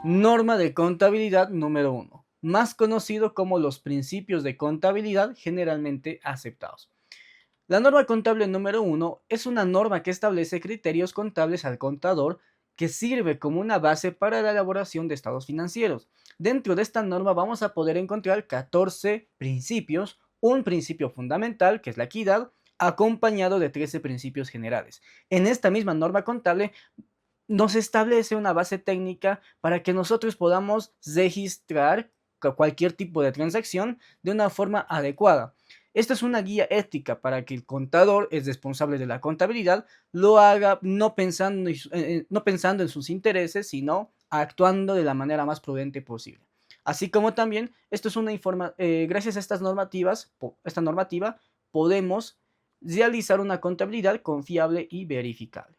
Norma de contabilidad número 1, más conocido como los principios de contabilidad generalmente aceptados. La norma contable número 1 es una norma que establece criterios contables al contador que sirve como una base para la elaboración de estados financieros. Dentro de esta norma vamos a poder encontrar 14 principios, un principio fundamental que es la equidad, acompañado de 13 principios generales. En esta misma norma contable nos establece una base técnica para que nosotros podamos registrar cualquier tipo de transacción de una forma adecuada. Esta es una guía ética para que el contador, es responsable de la contabilidad, lo haga no pensando en sus intereses, sino actuando de la manera más prudente posible. Así como también, esto es gracias a esta normativa, podemos realizar una contabilidad confiable y verificable.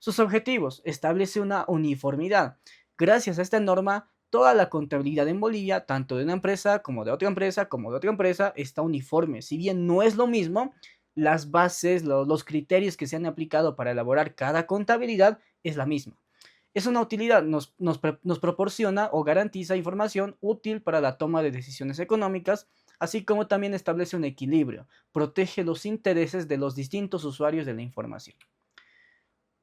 Sus objetivos: establece una uniformidad. Gracias a esta norma, toda la contabilidad en Bolivia, tanto de una empresa como de otra empresa, está uniforme. Si bien no es lo mismo, las bases, los criterios que se han aplicado para elaborar cada contabilidad es la misma. Es una utilidad, nos proporciona o garantiza información útil para la toma de decisiones económicas, así como también establece un equilibrio, protege los intereses de los distintos usuarios de la información.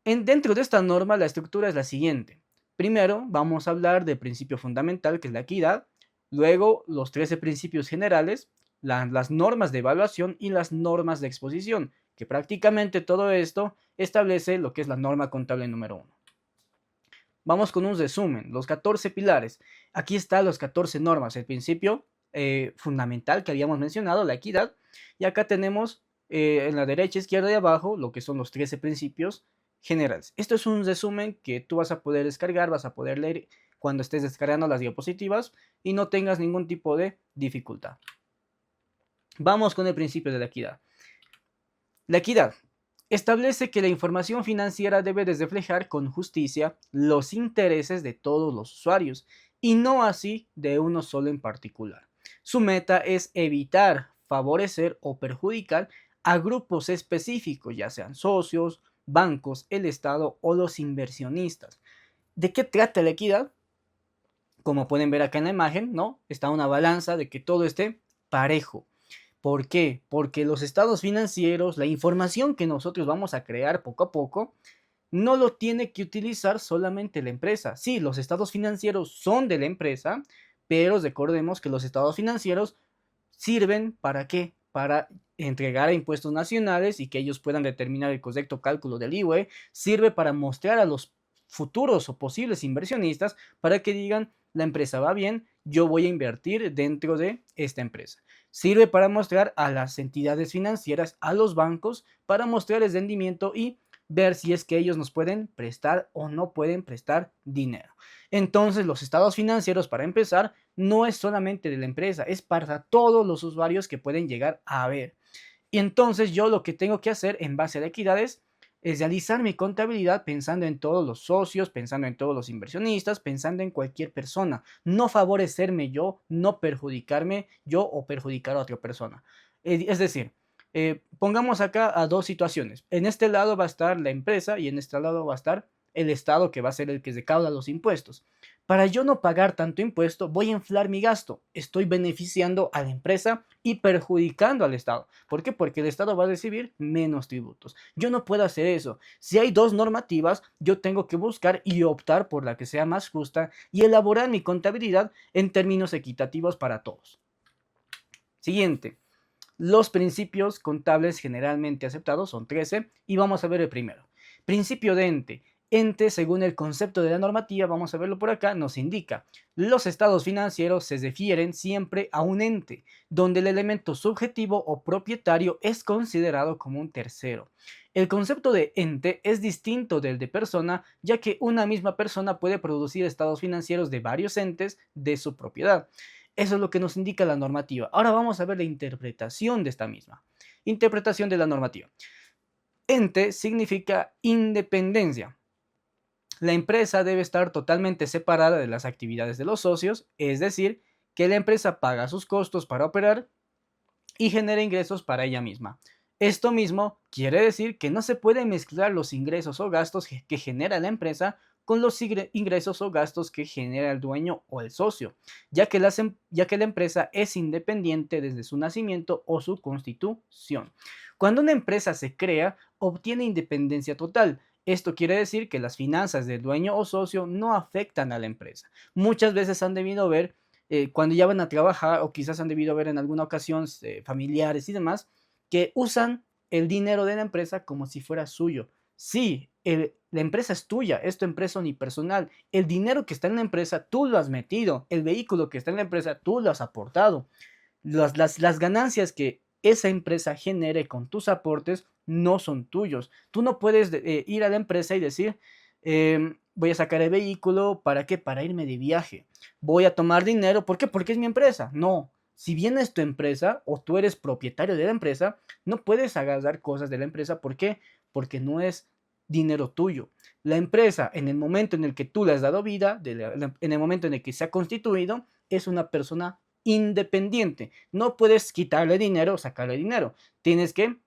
Dentro de esta norma, la estructura es la siguiente. Primero, vamos a hablar del principio fundamental, que es la equidad. Luego, los 13 principios generales, las normas de evaluación y las normas de exposición, que prácticamente todo esto establece lo que es la norma contable número 1. Vamos con un resumen, los 14 pilares. Aquí están los 14 normas, el principio fundamental que habíamos mencionado, la equidad, y acá tenemos en la derecha, izquierda y abajo lo que son los 13 principios generales. Esto es un resumen que tú vas a poder descargar, vas a poder leer cuando estés descargando las diapositivas y no tengas ningún tipo de dificultad. Vamos con el principio de la equidad. La equidad establece que la información financiera debe de reflejar con justicia los intereses de todos los usuarios y no así de uno solo en particular. Su meta es evitar, favorecer o perjudicar a grupos específicos, ya sean socios, bancos, el Estado o los inversionistas. ¿De qué trata la equidad? Como pueden ver acá en la imagen, ¿no? Está una balanza de que todo esté parejo. ¿Por qué? Porque los estados financieros, la información que nosotros vamos a crear poco a poco, no lo tiene que utilizar solamente la empresa. Sí, los estados financieros son de la empresa, pero recordemos que los estados financieros sirven ¿para qué? Para entregar a impuestos nacionales y que ellos puedan determinar el correcto cálculo del IVA, sirve para mostrar a los futuros o posibles inversionistas para que digan, la empresa va bien, yo voy a invertir dentro de esta empresa. Sirve para mostrar a las entidades financieras, a los bancos, para mostrar el rendimiento y ver si es que ellos nos pueden prestar o no pueden prestar dinero. Entonces, los estados financieros, para empezar, no es solamente de la empresa, es para todos los usuarios que pueden llegar a ver. Y entonces yo lo que tengo que hacer en base a la equidad es realizar mi contabilidad pensando en todos los socios, pensando en todos los inversionistas, pensando en cualquier persona. No favorecerme yo, no perjudicarme yo o perjudicar a otra persona. Es decir, pongamos acá a dos situaciones. En este lado va a estar la empresa y en este lado va a estar el Estado, que va a ser el que recauda los impuestos. Para yo no pagar tanto impuesto, voy a inflar mi gasto. Estoy beneficiando a la empresa y perjudicando al Estado. ¿Por qué? Porque el Estado va a recibir menos tributos. Yo no puedo hacer eso. Si hay dos normativas, yo tengo que buscar y optar por la que sea más justa y elaborar mi contabilidad en términos equitativos para todos. Siguiente. Los principios contables generalmente aceptados son 13 y vamos a ver el primero. Principio de ente. Ente, según el concepto de la normativa, vamos a verlo por acá, nos indica: los estados financieros se refieren siempre a un ente, donde el elemento subjetivo o propietario es considerado como un tercero. El concepto de ente es distinto del de persona, ya que una misma persona puede producir estados financieros de varios entes de su propiedad. Eso es lo que nos indica la normativa. Ahora vamos a ver la interpretación de esta misma. Interpretación de la normativa. Ente significa independencia. La empresa debe estar totalmente separada de las actividades de los socios, es decir, que la empresa paga sus costos para operar y genera ingresos para ella misma. Esto mismo quiere decir que no se pueden mezclar los ingresos o gastos que genera la empresa con los ingresos o gastos que genera el dueño o el socio, ya que la empresa es independiente desde su nacimiento o su constitución. Cuando una empresa se crea, obtiene independencia total. Esto quiere decir que las finanzas del dueño o socio no afectan a la empresa. Muchas veces han debido ver, cuando ya van a trabajar, o quizás han debido ver en alguna ocasión, familiares y demás, que usan el dinero de la empresa como si fuera suyo. Sí, la empresa es tuya, es tu empresa unipersonal. El dinero que está en la empresa, tú lo has metido. El vehículo que está en la empresa, tú lo has aportado. Las ganancias que esa empresa genere con tus aportes no son tuyos. Tú no puedes ir a la empresa y decir, voy a sacar el vehículo, ¿para qué? Para irme de viaje. Voy a tomar dinero, ¿por qué? Porque es mi empresa. No, si bien es tu empresa o tú eres propietario de la empresa, no puedes agarrar cosas de la empresa. ¿Por qué? Porque no es dinero tuyo. La empresa, en el momento en el que tú le has dado vida, en el momento en el que se ha constituido, es una persona independiente. No puedes quitarle dinero o sacarle dinero. Tienes que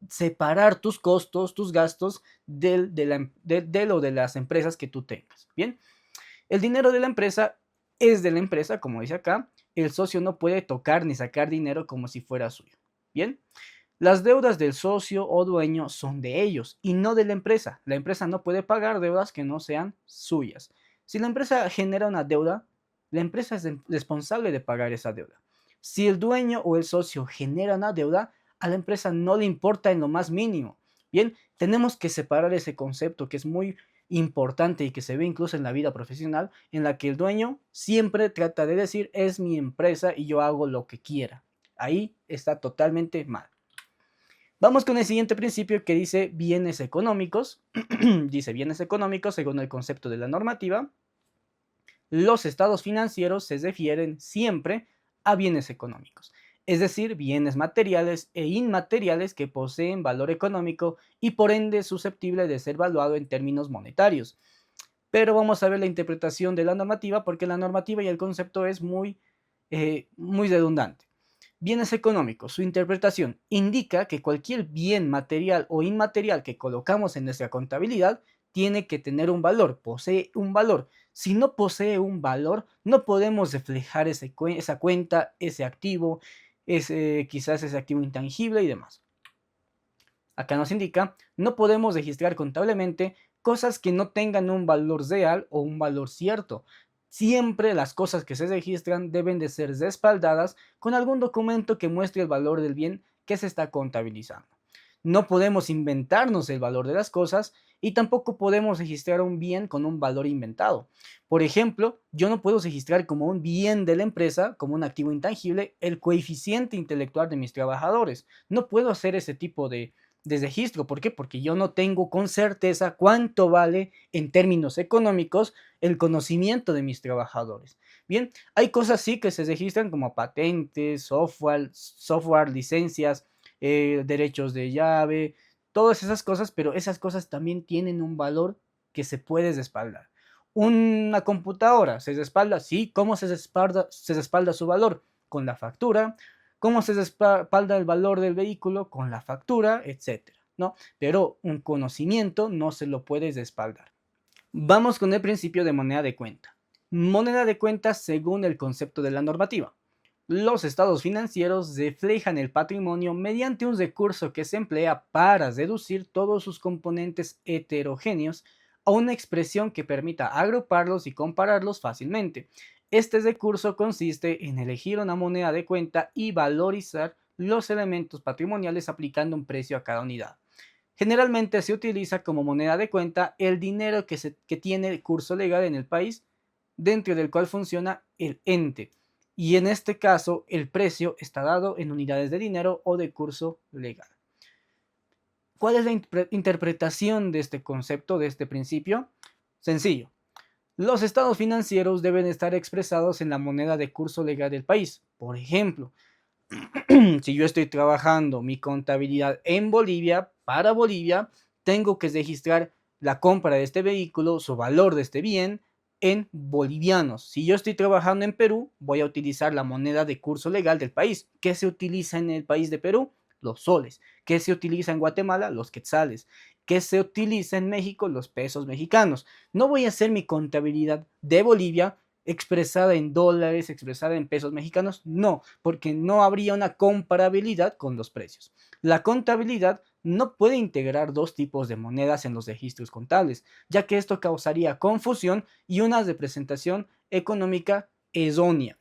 separar tus costos, tus gastos de lo de las empresas que tú tengas. Bien, el dinero de la empresa es de la empresa, como dice acá. El socio no puede tocar ni sacar dinero como si fuera suyo. Bien, las deudas del socio o dueño son de ellos y no de la empresa. La empresa no puede pagar deudas que no sean suyas. Si la empresa genera una deuda, la empresa es responsable de pagar esa deuda. Si el dueño o el socio genera una deuda, a la empresa no le importa en lo más mínimo. Bien, tenemos que separar ese concepto que es muy importante y que se ve incluso en la vida profesional, en la que el dueño siempre trata de decir es mi empresa y yo hago lo que quiera. Ahí está totalmente mal. Vamos con el siguiente principio que dice bienes económicos. Dice bienes económicos según el concepto de la normativa. Los estados financieros se refieren siempre a bienes económicos, es decir, bienes materiales e inmateriales que poseen valor económico y por ende susceptible de ser valuado en términos monetarios. Pero vamos a ver la interpretación de la normativa porque la normativa y el concepto es muy redundante. Bienes económicos, su interpretación indica que cualquier bien material o inmaterial que colocamos en nuestra contabilidad tiene que tener un valor, posee un valor. Si no posee un valor, no podemos reflejar esa cuenta, ese activo, quizás ese activo intangible y demás. Acá nos indica, no podemos registrar contablemente cosas que no tengan un valor real o un valor cierto. Siempre las cosas que se registran deben de ser respaldadas con algún documento que muestre el valor del bien que se está contabilizando. No podemos inventarnos el valor de las cosas y tampoco podemos registrar un bien con un valor inventado. Por ejemplo, yo no puedo registrar como un bien de la empresa, como un activo intangible, el coeficiente intelectual de mis trabajadores. No puedo hacer ese tipo de registro. ¿Por qué? Porque yo no tengo con certeza cuánto vale en términos económicos el conocimiento de mis trabajadores. Bien, hay cosas sí que se registran como patentes, software, licencias, derechos de llave, todas esas cosas, pero esas cosas también tienen un valor que se puede respaldar. Una computadora se respalda, sí, ¿cómo se respalda su valor? Con la factura. ¿Cómo se respalda el valor del vehículo? Con la factura, etcétera, ¿no? Pero un conocimiento no se lo puede respaldar. Vamos con el principio de moneda de cuenta. Moneda de cuenta según el concepto de la normativa. Los estados financieros reflejan el patrimonio mediante un recurso que se emplea para reducir todos sus componentes heterogéneos a una expresión que permita agruparlos y compararlos fácilmente. Este recurso consiste en elegir una moneda de cuenta y valorizar los elementos patrimoniales aplicando un precio a cada unidad. Generalmente se utiliza como moneda de cuenta el dinero que tiene curso legal en el país dentro del cual funciona el ente. Y en este caso, el precio está dado en unidades de dinero o de curso legal. ¿Cuál es la interpretación de este concepto, de este principio? Sencillo. Los estados financieros deben estar expresados en la moneda de curso legal del país. Por ejemplo, si yo estoy trabajando mi contabilidad en Bolivia, para Bolivia, tengo que registrar la compra de este vehículo, su valor de este bien, en bolivianos. Si yo estoy trabajando en Perú, voy a utilizar la moneda de curso legal del país. ¿Qué se utiliza en el país de Perú? Los soles. ¿Qué se utiliza en Guatemala? Los quetzales. que se utiliza en México los pesos mexicanos. No voy a hacer mi contabilidad de Bolivia expresada en dólares, expresada en pesos mexicanos, no, porque no habría una comparabilidad con los precios. La contabilidad no puede integrar dos tipos de monedas en los registros contables, ya que esto causaría confusión y una representación económica errónea.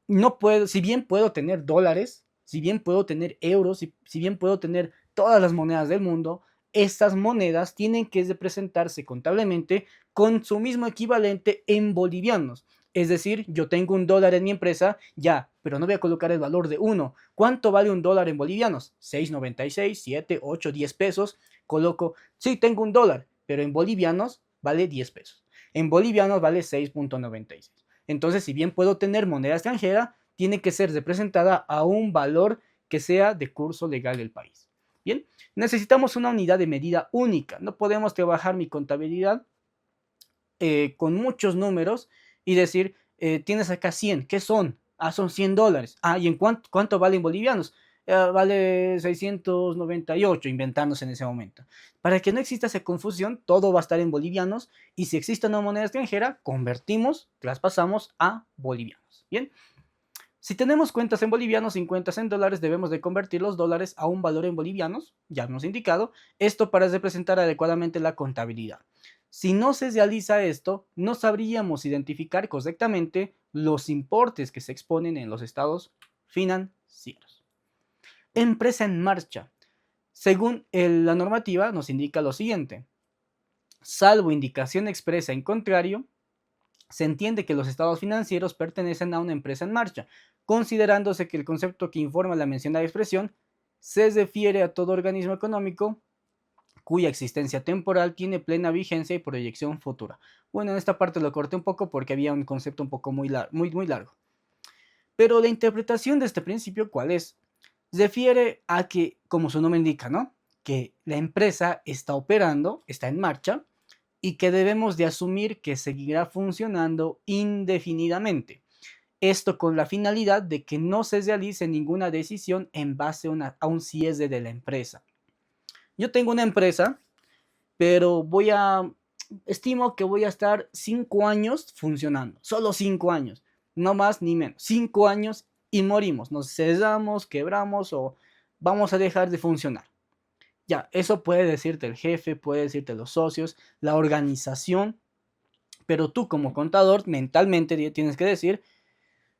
No puedo, si bien puedo tener dólares, si bien puedo tener euros, si bien puedo tener todas las monedas del mundo, estas monedas tienen que representarse contablemente con su mismo equivalente en bolivianos. Es decir, yo tengo un dólar en mi empresa, ya, pero no voy a colocar el valor de uno. ¿Cuánto vale un dólar en bolivianos? 6,96, 7, 8, 10 pesos. Coloco, sí, tengo un dólar, pero en bolivianos vale 10 pesos. En bolivianos vale 6,96. Entonces, si bien puedo tener moneda extranjera, tiene que ser representada a un valor que sea de curso legal del país. Bien, necesitamos una unidad de medida única. No podemos trabajar mi contabilidad con muchos números y decir, tienes acá 100, ¿qué son? Ah, son $100. Ah, ¿y en cuánto valen bolivianos? Vale 698, inventándose en ese momento. Para que no exista esa confusión, todo va a estar en bolivianos y si existe una moneda extranjera, convertimos, traspasamos a bolivianos. Bien, si tenemos cuentas en bolivianos y cuentas en dólares, debemos de convertir los dólares a un valor en bolivianos, ya hemos indicado, esto para representar adecuadamente la contabilidad. Si no se realiza esto, no sabríamos identificar correctamente los importes que se exponen en los estados financieros. Empresa en marcha. Según la normativa, nos indica lo siguiente. Salvo indicación expresa en contrario, se entiende que los estados financieros pertenecen a una empresa en marcha, considerándose que el concepto que informa la mencionada expresión se refiere a todo organismo económico cuya existencia temporal tiene plena vigencia y proyección futura. Bueno, en esta parte lo corté un poco porque había un concepto un poco muy largo. Pero la interpretación de este principio, ¿cuál es? Refiere a que, como su nombre indica, ¿no? Que la empresa está operando, está en marcha, y que debemos de asumir que seguirá funcionando indefinidamente. Esto con la finalidad de que no se realice ninguna decisión en base a un cierre de la empresa. Yo tengo una empresa, pero estimo que voy a estar 5 años funcionando, solo 5 años, no más ni menos, 5 años y morimos, nos cerramos, quebramos o vamos a dejar de funcionar. Ya, eso puede decirte el jefe, puede decirte los socios, la organización, pero tú como contador mentalmente tienes que decir,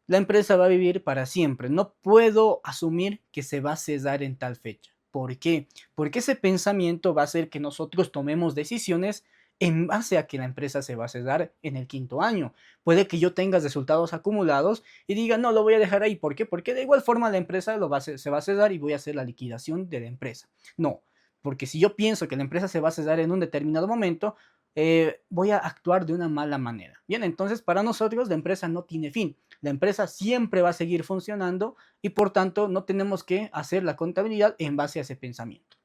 la empresa va a vivir para siempre. No puedo asumir que se va a cesar en tal fecha. ¿Por qué? Porque ese pensamiento va a hacer que nosotros tomemos decisiones en base a que la empresa se va a cesar en el 5.º año. Puede que yo tenga resultados acumulados y diga, no, lo voy a dejar ahí. ¿Por qué? Porque de igual forma la empresa se va a cesar y voy a hacer la liquidación de la empresa. No, porque si yo pienso que la empresa se va a cesar en un determinado momento, voy a actuar de una mala manera. Bien, entonces para nosotros la empresa no tiene fin. La empresa siempre va a seguir funcionando y por tanto no tenemos que hacer la contabilidad en base a ese pensamiento.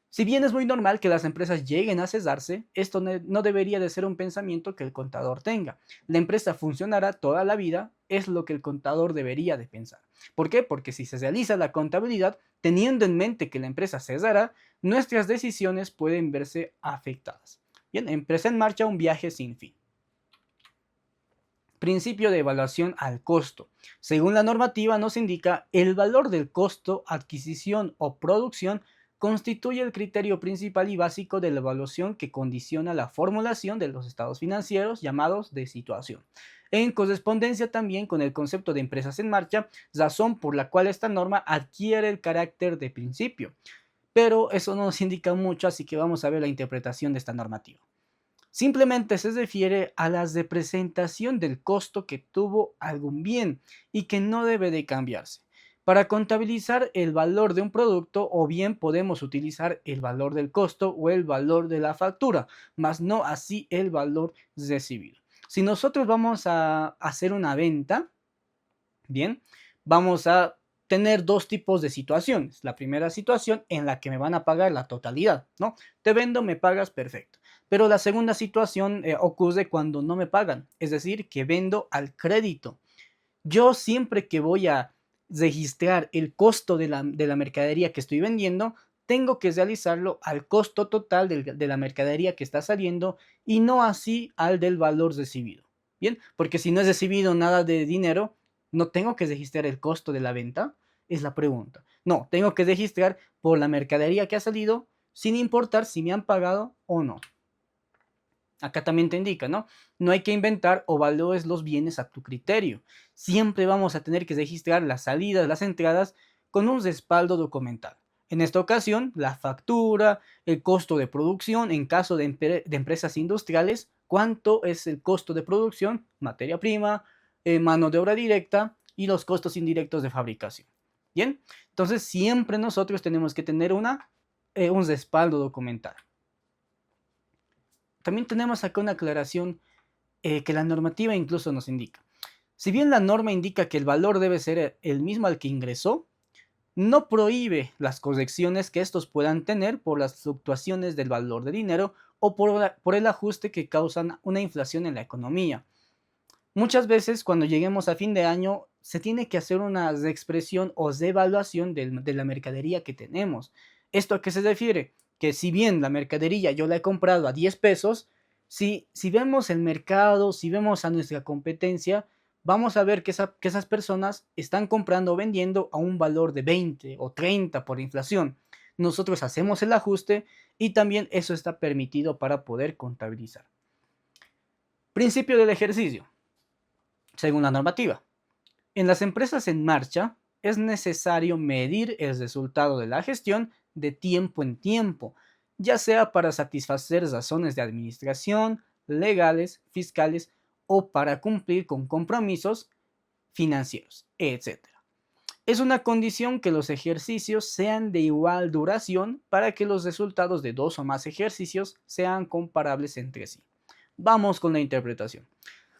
Si bien es muy normal que las empresas lleguen a cesarse, esto no debería de ser un pensamiento que el contador tenga. La empresa funcionará toda la vida, es lo que el contador debería de pensar. ¿Por qué? Porque si se realiza la contabilidad teniendo en mente que la empresa cesará, nuestras decisiones pueden verse afectadas. Bien, empresa en marcha, un viaje sin fin. Principio de evaluación al costo. Según la normativa nos indica, el valor del costo, adquisición o producción constituye el criterio principal y básico de la evaluación que condiciona la formulación de los estados financieros llamados de situación. En correspondencia también con el concepto de empresas en marcha, razón por la cual esta norma adquiere el carácter de principio. Pero eso no nos indica mucho, así que vamos a ver la interpretación de esta normativa. Simplemente se refiere a la representación del costo que tuvo algún bien y que no debe de cambiarse. Para contabilizar el valor de un producto, o bien podemos utilizar el valor del costo o el valor de la factura, mas no así el valor recibido. Si nosotros vamos a hacer una venta, bien, vamos a tener dos tipos de situaciones. La primera situación en la que me van a pagar la totalidad, ¿no? Te vendo, me pagas, perfecto. Pero la segunda situación ocurre cuando no me pagan, es decir, que vendo al crédito. Yo siempre que voy a registrar el costo de la mercadería que estoy vendiendo, tengo que realizarlo al costo total de la mercadería que está saliendo y no así al del valor recibido. Bien, porque si no he recibido nada de dinero, no tengo que registrar el costo de la venta, es la pregunta. No, tengo que registrar por la mercadería que ha salido sin importar si me han pagado o no. Acá también te indica, ¿no? No hay que inventar o valores los bienes a tu criterio. Siempre vamos a tener que registrar las salidas, las entradas con un respaldo documental. En esta ocasión, la factura, el costo de producción, en caso de empresas industriales, cuánto es el costo de producción, materia prima, mano de obra directa y los costos indirectos de fabricación. Bien, entonces siempre nosotros tenemos que tener un respaldo documental. También tenemos acá una aclaración que la normativa incluso nos indica. Si bien la norma indica que el valor debe ser el mismo al que ingresó, no prohíbe las correcciones que estos puedan tener por las fluctuaciones del valor de dinero o por el ajuste que causan una inflación en la economía. Muchas veces cuando lleguemos a fin de año se tiene que hacer una reexpresión o reevaluación de la mercadería que tenemos. ¿Esto a qué se refiere? Que si bien la mercadería yo la he comprado a 10 pesos, si vemos el mercado, si vemos a nuestra competencia, vamos a ver que esas personas están comprando o vendiendo a un valor de 20 o 30 por inflación. Nosotros hacemos el ajuste y también eso está permitido para poder contabilizar. Principio del ejercicio. Según la normativa, en las empresas en marcha es necesario medir el resultado de la gestión de tiempo en tiempo, ya sea para satisfacer razones de administración, legales, fiscales o para cumplir con compromisos financieros, etc. Es una condición que los ejercicios sean de igual duración para que los resultados de dos o más ejercicios sean comparables entre sí. Vamos con la interpretación.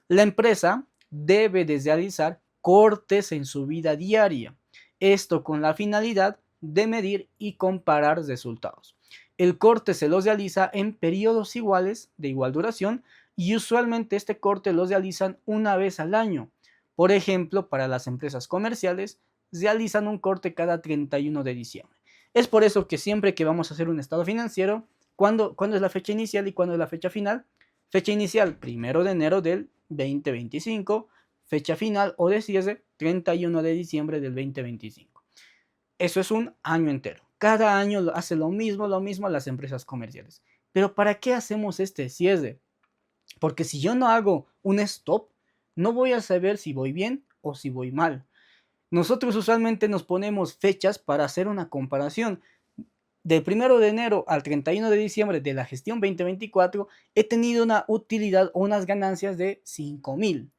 La empresa debe de realizar cortes en su vida diaria, esto con la finalidad de medir y comparar resultados. El corte se los realiza en periodos iguales, de igual duración, y usualmente este corte los realizan una vez al año. Por ejemplo, para las empresas comerciales, realizan un corte cada 31 de diciembre. Es por eso que siempre que vamos a hacer un estado financiero, ¿cuándo es la fecha inicial y cuándo es la fecha final? Fecha inicial, 1 de enero del 2025, fecha final o de cierre, 31 de diciembre del 2025. Eso es un año entero. Cada año hace lo mismo las empresas comerciales. Pero ¿para qué hacemos este cierre? Porque si yo no hago un stop, no voy a saber si voy bien o si voy mal. Nosotros usualmente nos ponemos fechas para hacer una comparación. Del 1 de enero al 31 de diciembre de la gestión 2024, he tenido una utilidad o unas ganancias de 5,000.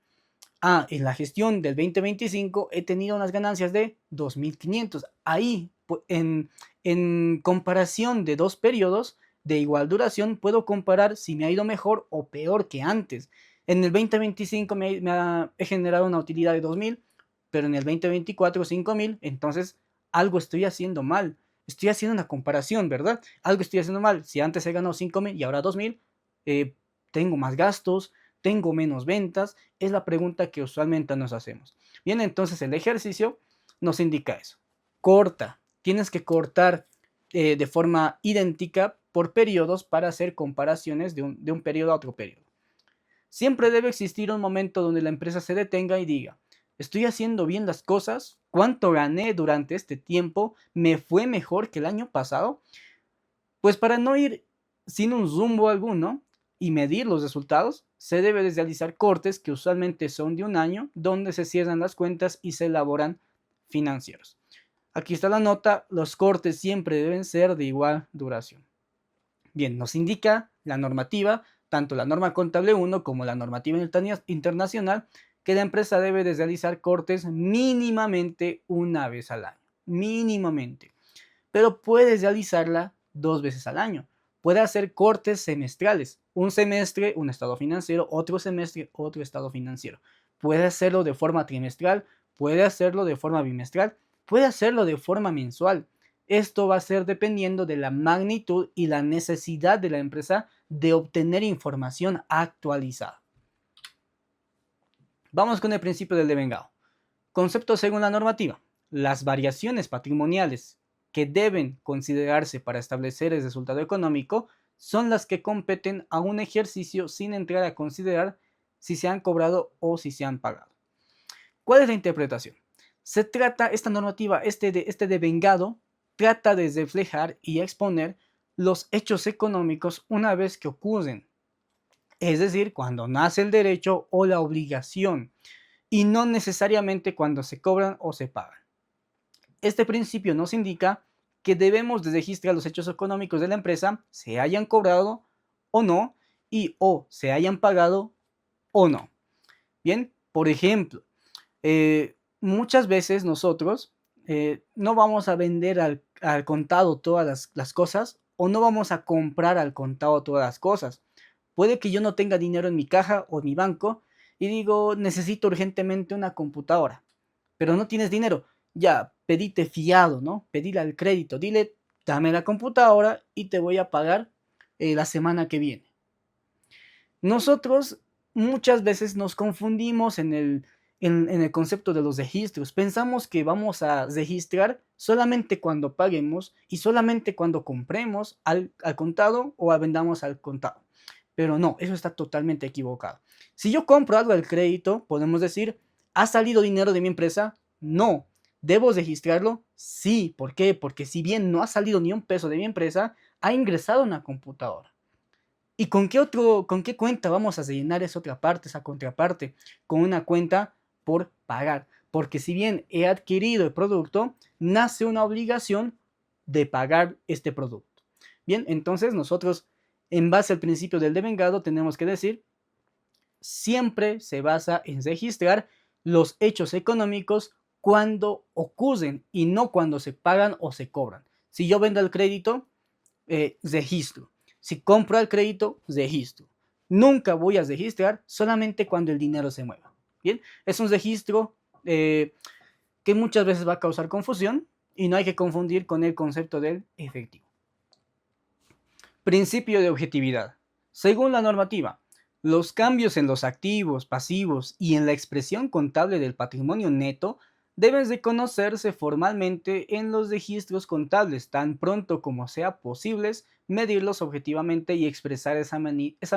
En la gestión del 2025 he tenido unas ganancias de 2,500. Ahí, en comparación de dos periodos de igual duración, puedo comparar si me ha ido mejor o peor que antes. En el 2025 he generado una utilidad de 2,000, pero en el 2024 5,000, entonces algo estoy haciendo mal. Estoy haciendo una comparación, ¿verdad? Algo estoy haciendo mal. Si antes he ganado 5,000 y ahora 2,000, tengo más gastos, tengo menos ventas, es la pregunta que usualmente nos hacemos. Bien, entonces el ejercicio nos indica eso. Corta, tienes que cortar de forma idéntica por periodos para hacer comparaciones de un periodo a otro periodo. Siempre debe existir un momento donde la empresa se detenga y diga, ¿estoy haciendo bien las cosas? ¿Cuánto gané durante este tiempo? ¿Me fue mejor que el año pasado? Pues para no ir sin un rumbo alguno y medir los resultados, se debe de realizar cortes que usualmente son de un año, donde se cierran las cuentas y se elaboran financieros. Aquí está la nota, los cortes siempre deben ser de igual duración. Bien, nos indica la normativa, tanto la norma contable 1 como la normativa internacional, que la empresa debe de realizar cortes mínimamente una vez al año. Mínimamente. Pero puedes realizarla 2 veces al año. Puede hacer cortes semestrales. Un semestre, un estado financiero, otro semestre, otro estado financiero. Puede hacerlo de forma trimestral, puede hacerlo de forma bimestral, puede hacerlo de forma mensual. Esto va a ser dependiendo de la magnitud y la necesidad de la empresa de obtener información actualizada. Vamos con el principio del devengado. Concepto según la normativa. Las variaciones patrimoniales que deben considerarse para establecer el resultado económico son las que competen a un ejercicio sin entrar a considerar si se han cobrado o si se han pagado. ¿Cuál es la interpretación? Se trata, esta normativa, este devengado, trata de reflejar y exponer los hechos económicos una vez que ocurren, es decir, cuando nace el derecho o la obligación, y no necesariamente cuando se cobran o se pagan. Este principio nos indica que debemos de registrar los hechos económicos de la empresa, se hayan cobrado o no, y o se hayan pagado o no. Bien, por ejemplo, muchas veces nosotros no vamos a vender al contado todas las cosas, o no vamos a comprar al contado todas las cosas. Puede que yo no tenga dinero en mi caja o en mi banco y digo, necesito urgentemente una computadora, pero no tienes dinero. Ya, pedite fiado, ¿no? Pedile al crédito, dile, dame la computadora y te voy a pagar la semana que viene. Nosotros muchas veces nos confundimos en el concepto de los registros. Pensamos que vamos a registrar solamente cuando paguemos y solamente cuando compremos al contado o vendamos al contado. Pero no, eso está totalmente equivocado. Si yo compro algo al crédito, podemos decir, ¿ha salido dinero de mi empresa? No. ¿Debo registrarlo? Sí. ¿Por qué? Porque si bien no ha salido ni un peso de mi empresa, ha ingresado una computadora. ¿Y con qué cuenta vamos a rellenar esa otra parte, esa contraparte? Con una cuenta por pagar. Porque si bien he adquirido el producto, nace una obligación de pagar este producto. Bien, entonces nosotros, en base al principio del devengado, tenemos que decir, siempre se basa en registrar los hechos económicos cuando ocurren y no cuando se pagan o se cobran. Si yo vendo el crédito, registro. Si compro al crédito, registro. Nunca voy a registrar solamente cuando el dinero se mueva. Bien, es un registro que muchas veces va a causar confusión y no hay que confundir con el concepto del efectivo. Principio de objetividad. Según la normativa, los cambios en los activos, pasivos y en la expresión contable del patrimonio neto deben reconocerse formalmente en los registros contables tan pronto como sea posible medirlos objetivamente y expresar esa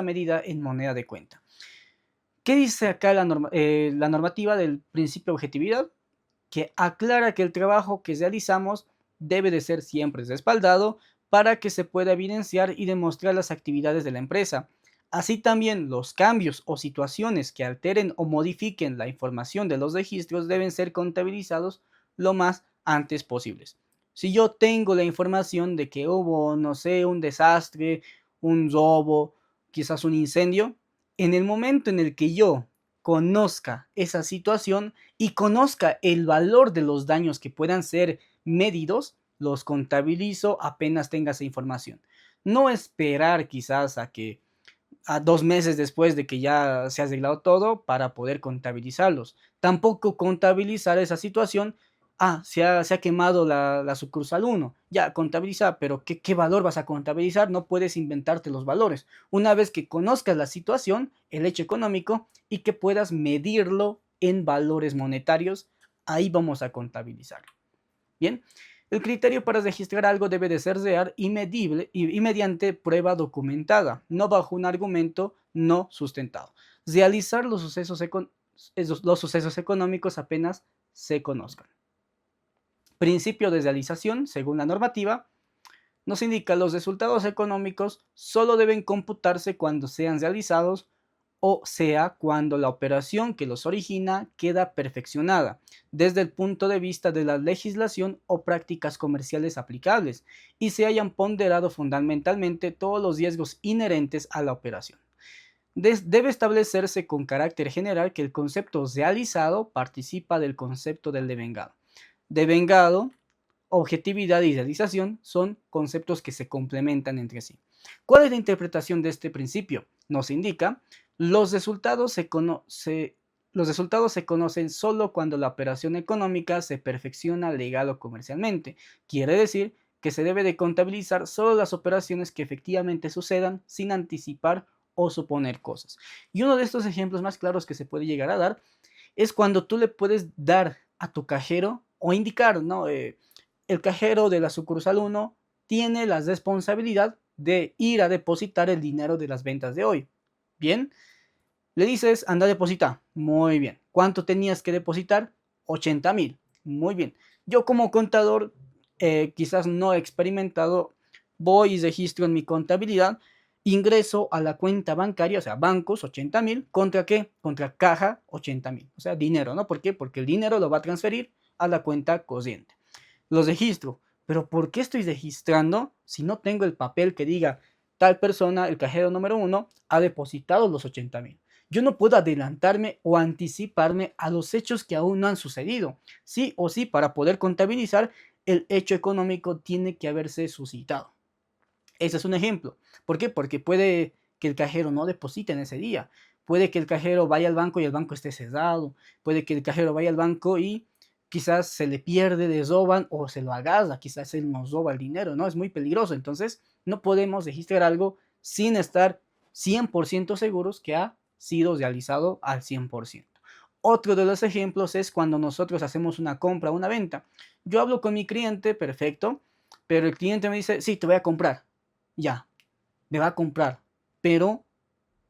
medida en moneda de cuenta. ¿Qué dice acá la normativa del principio de objetividad? Que aclara que el trabajo que realizamos debe de ser siempre respaldado para que se pueda evidenciar y demostrar las actividades de la empresa. Así también los cambios o situaciones que alteren o modifiquen la información de los registros deben ser contabilizados lo más antes posibles. Si yo tengo la información de que hubo, no sé, un desastre, un robo, quizás un incendio, en el momento en el que yo conozca esa situación y conozca el valor de los daños que puedan ser medidos, los contabilizo apenas tenga esa información. No esperar quizás a 2 meses después de que ya se ha arreglado todo para poder contabilizarlos. Tampoco contabilizar esa situación. Se ha quemado la sucursal 1. Ya, contabiliza, pero ¿qué valor vas a contabilizar? No puedes inventarte los valores. Una vez que conozcas la situación, el hecho económico, y que puedas medirlo en valores monetarios, ahí vamos a contabilizar. Bien, el criterio para registrar algo debe de ser real y medible y mediante prueba documentada, no bajo un argumento no sustentado. Realizar los sucesos económicos apenas se conozcan. Principio de realización, según la normativa, nos indica los resultados económicos solo deben computarse cuando sean realizados o sea cuando la operación que los origina queda perfeccionada desde el punto de vista de la legislación o prácticas comerciales aplicables y se hayan ponderado fundamentalmente todos los riesgos inherentes a la operación. Debe establecerse con carácter general que el concepto realizado participa del concepto del devengado. Devengado, objetividad y realización son conceptos que se complementan entre sí. ¿Cuál es la interpretación de este principio? Nos indica, los resultados se conocen solo cuando la operación económica se perfecciona legal o comercialmente. Quiere decir que se debe de contabilizar solo las operaciones que efectivamente sucedan sin anticipar o suponer cosas. Y uno de estos ejemplos más claros que se puede llegar a dar es cuando tú le puedes dar a tu cajero o indicar, ¿no? el cajero de la sucursal 1 tiene la responsabilidad de ir a depositar el dinero de las ventas de hoy. Bien, le dices, anda a depositar. Muy bien. ¿Cuánto tenías que depositar? 80,000. Muy bien. Yo como contador, quizás no experimentado, voy y registro en mi contabilidad, ingreso a la cuenta bancaria, o sea, bancos 80,000, ¿contra qué? Contra caja 80,000, o sea, dinero, ¿no? ¿Por qué? Porque el dinero lo va a transferir a la cuenta corriente. Los registro, pero ¿por qué estoy registrando si no tengo el papel que diga tal persona, el cajero número 1, ha depositado los 80,000? Yo no puedo adelantarme o anticiparme a los hechos que aún no han sucedido. Sí o sí, para poder contabilizar, el hecho económico tiene que haberse suscitado. Ese es un ejemplo. ¿Por qué? Porque puede que el cajero no deposite en ese día. Puede que el cajero vaya al banco y el banco esté cerrado. Puede que el cajero vaya al banco y quizás se le pierde, le roban o se lo agarra. Quizás él nos roba el dinero, ¿no? Es muy peligroso. Entonces, no podemos registrar algo sin estar 100% seguros que ha sido realizado al 100%. Otro de los ejemplos es cuando nosotros hacemos una compra o una venta. Yo hablo con mi cliente, perfecto, pero el cliente me dice, sí, te voy a comprar. Ya, me va a comprar, pero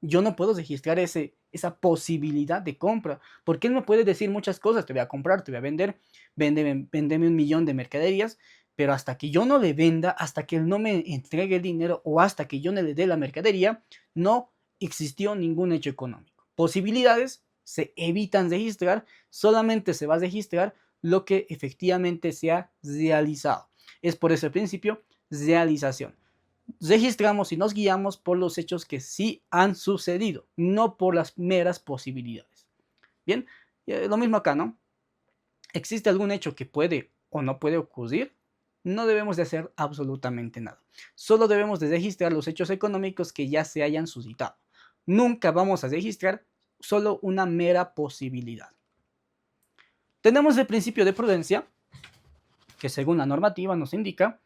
yo no puedo registrar esa posibilidad de compra, porque él me puede decir muchas cosas, te voy a comprar, te voy a vender, véndeme 1,000,000 de mercaderías, pero hasta que yo no le venda, hasta que él no me entregue el dinero o hasta que yo no le dé la mercadería, no existió ningún hecho económico. Posibilidades se evitan registrar, solamente se va a registrar lo que efectivamente se ha realizado. Es por ese principio, realización. Registramos y nos guiamos por los hechos que sí han sucedido, no por las meras posibilidades. Bien, lo mismo acá, ¿no? ¿Existe algún hecho que puede o no puede ocurrir? No debemos de hacer absolutamente nada. Solo debemos de registrar los hechos económicos que ya se hayan suscitado. Nunca vamos a registrar solo una mera posibilidad. Tenemos el principio de prudencia, que según la normativa nos indica,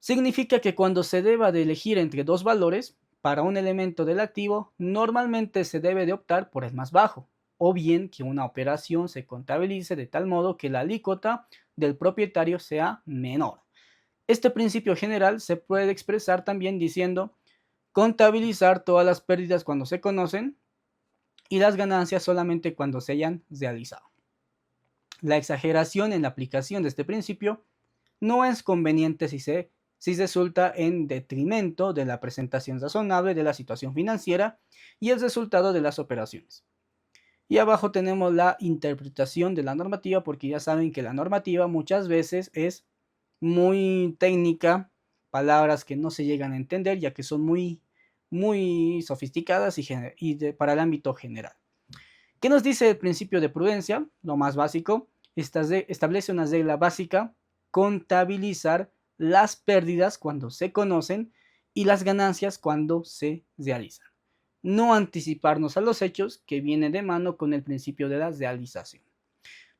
significa que cuando se deba de elegir entre dos valores para un elemento del activo, normalmente se debe de optar por el más bajo, o bien que una operación se contabilice de tal modo que la alícuota del propietario sea menor. Este principio general se puede expresar también diciendo contabilizar todas las pérdidas cuando se conocen y las ganancias solamente cuando se hayan realizado. La exageración en la aplicación de este principio no es conveniente si resulta en detrimento de la presentación razonable de la situación financiera y el resultado de las operaciones. Y abajo tenemos la interpretación de la normativa, porque ya saben que la normativa muchas veces es muy técnica, palabras que no se llegan a entender ya que son muy sofisticadas para el ámbito general. ¿Qué nos dice el principio de prudencia? Lo más básico, establece una regla básica: contabilizar las pérdidas cuando se conocen y las ganancias cuando se realizan. No anticiparnos a los hechos, que viene de mano con el principio de la realización.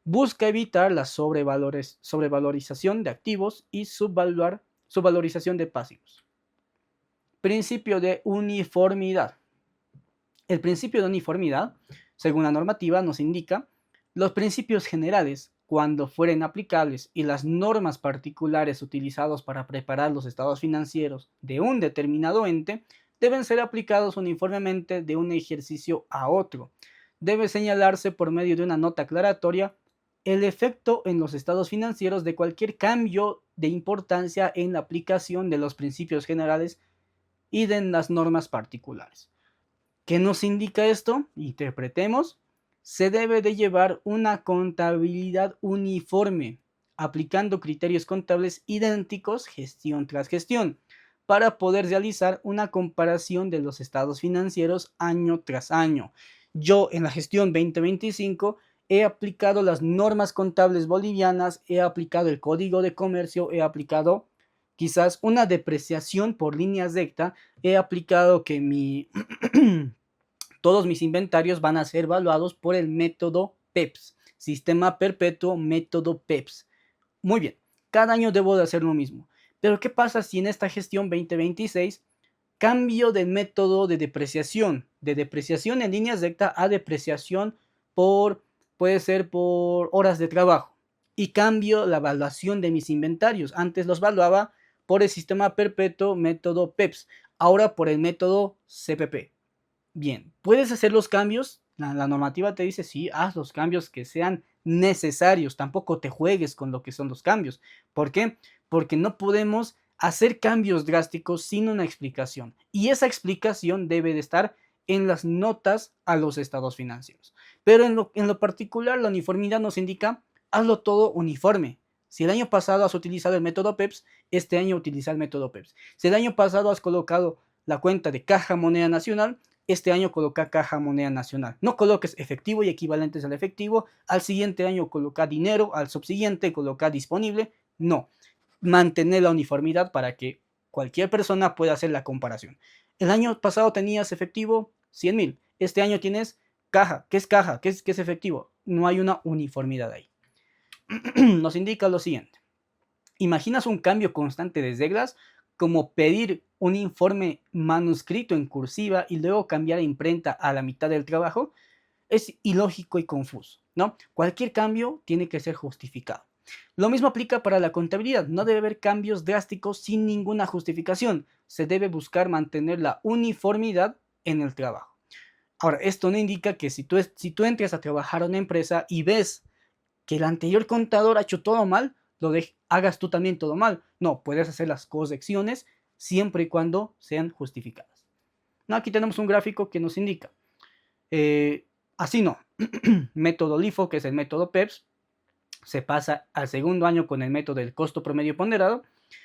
Busca evitar la sobrevalorización de activos y subvalorización de pasivos. Principio de uniformidad. El principio de uniformidad, según la normativa, nos indica los principios generales, cuando fueren aplicables, y las normas particulares utilizados para preparar los estados financieros de un determinado ente, deben ser aplicados uniformemente de un ejercicio a otro. Debe señalarse por medio de una nota aclaratoria el efecto en los estados financieros de cualquier cambio de importancia en la aplicación de los principios generales y de las normas particulares. ¿Qué nos indica esto? Interpretemos. Se debe de llevar una contabilidad uniforme, aplicando criterios contables idénticos gestión tras gestión, para poder realizar una comparación de los estados financieros año tras año. Yo en la gestión 2025 he aplicado las normas contables bolivianas, he aplicado el código de comercio, he aplicado quizás una depreciación por línea recta, he aplicado que todos mis inventarios van a ser evaluados por el método PEPS, Sistema Perpetuo Método PEPS. Muy bien, cada año debo de hacer lo mismo. Pero ¿qué pasa si en esta gestión 2026 cambio de método de depreciación en línea recta a depreciación puede ser por horas de trabajo? y cambio la evaluación de mis inventarios. Antes los evaluaba por el sistema perpetuo método PEPS, ahora por el método CPP. Bien, ¿puedes hacer los cambios? La normativa te dice, sí, haz los cambios que sean necesarios, tampoco te juegues con lo que son los cambios. ¿Por qué? Porque no podemos hacer cambios drásticos sin una explicación. Y esa explicación debe de estar en las notas a los estados financieros. Pero en lo particular, la uniformidad nos indica, hazlo todo uniforme. Si el año pasado has utilizado el método PEPS, este año utiliza el método PEPS. Si el año pasado has colocado la cuenta de caja moneda nacional, este año coloca caja moneda nacional. No coloques efectivo y equivalentes al efectivo. Al siguiente año coloca dinero. Al subsiguiente coloca disponible. No. Mantener la uniformidad para que cualquier persona pueda hacer la comparación. El año pasado tenías efectivo 100,000. Este año tienes caja. ¿Qué es caja? ¿Qué es efectivo? No hay una uniformidad ahí. Nos indica lo siguiente. ¿Imaginas un cambio constante de reglas como pedir un informe manuscrito en cursiva y luego cambiar a imprenta a la mitad del trabajo? Es ilógico y confuso, ¿no? Cualquier cambio tiene que ser justificado. Lo mismo aplica para la contabilidad. No debe haber cambios drásticos sin ninguna justificación. Se debe buscar mantener la uniformidad en el trabajo. Ahora, esto no indica que si tú entras a trabajar a una empresa y ves que el anterior contador ha hecho todo mal, hagas tú también todo mal. No, puedes hacer las correcciones siempre y cuando sean justificadas. No, aquí tenemos un gráfico que nos indica. Así no. Método LIFO, que es el método PEPS, se pasa al segundo año con el método del costo promedio ponderado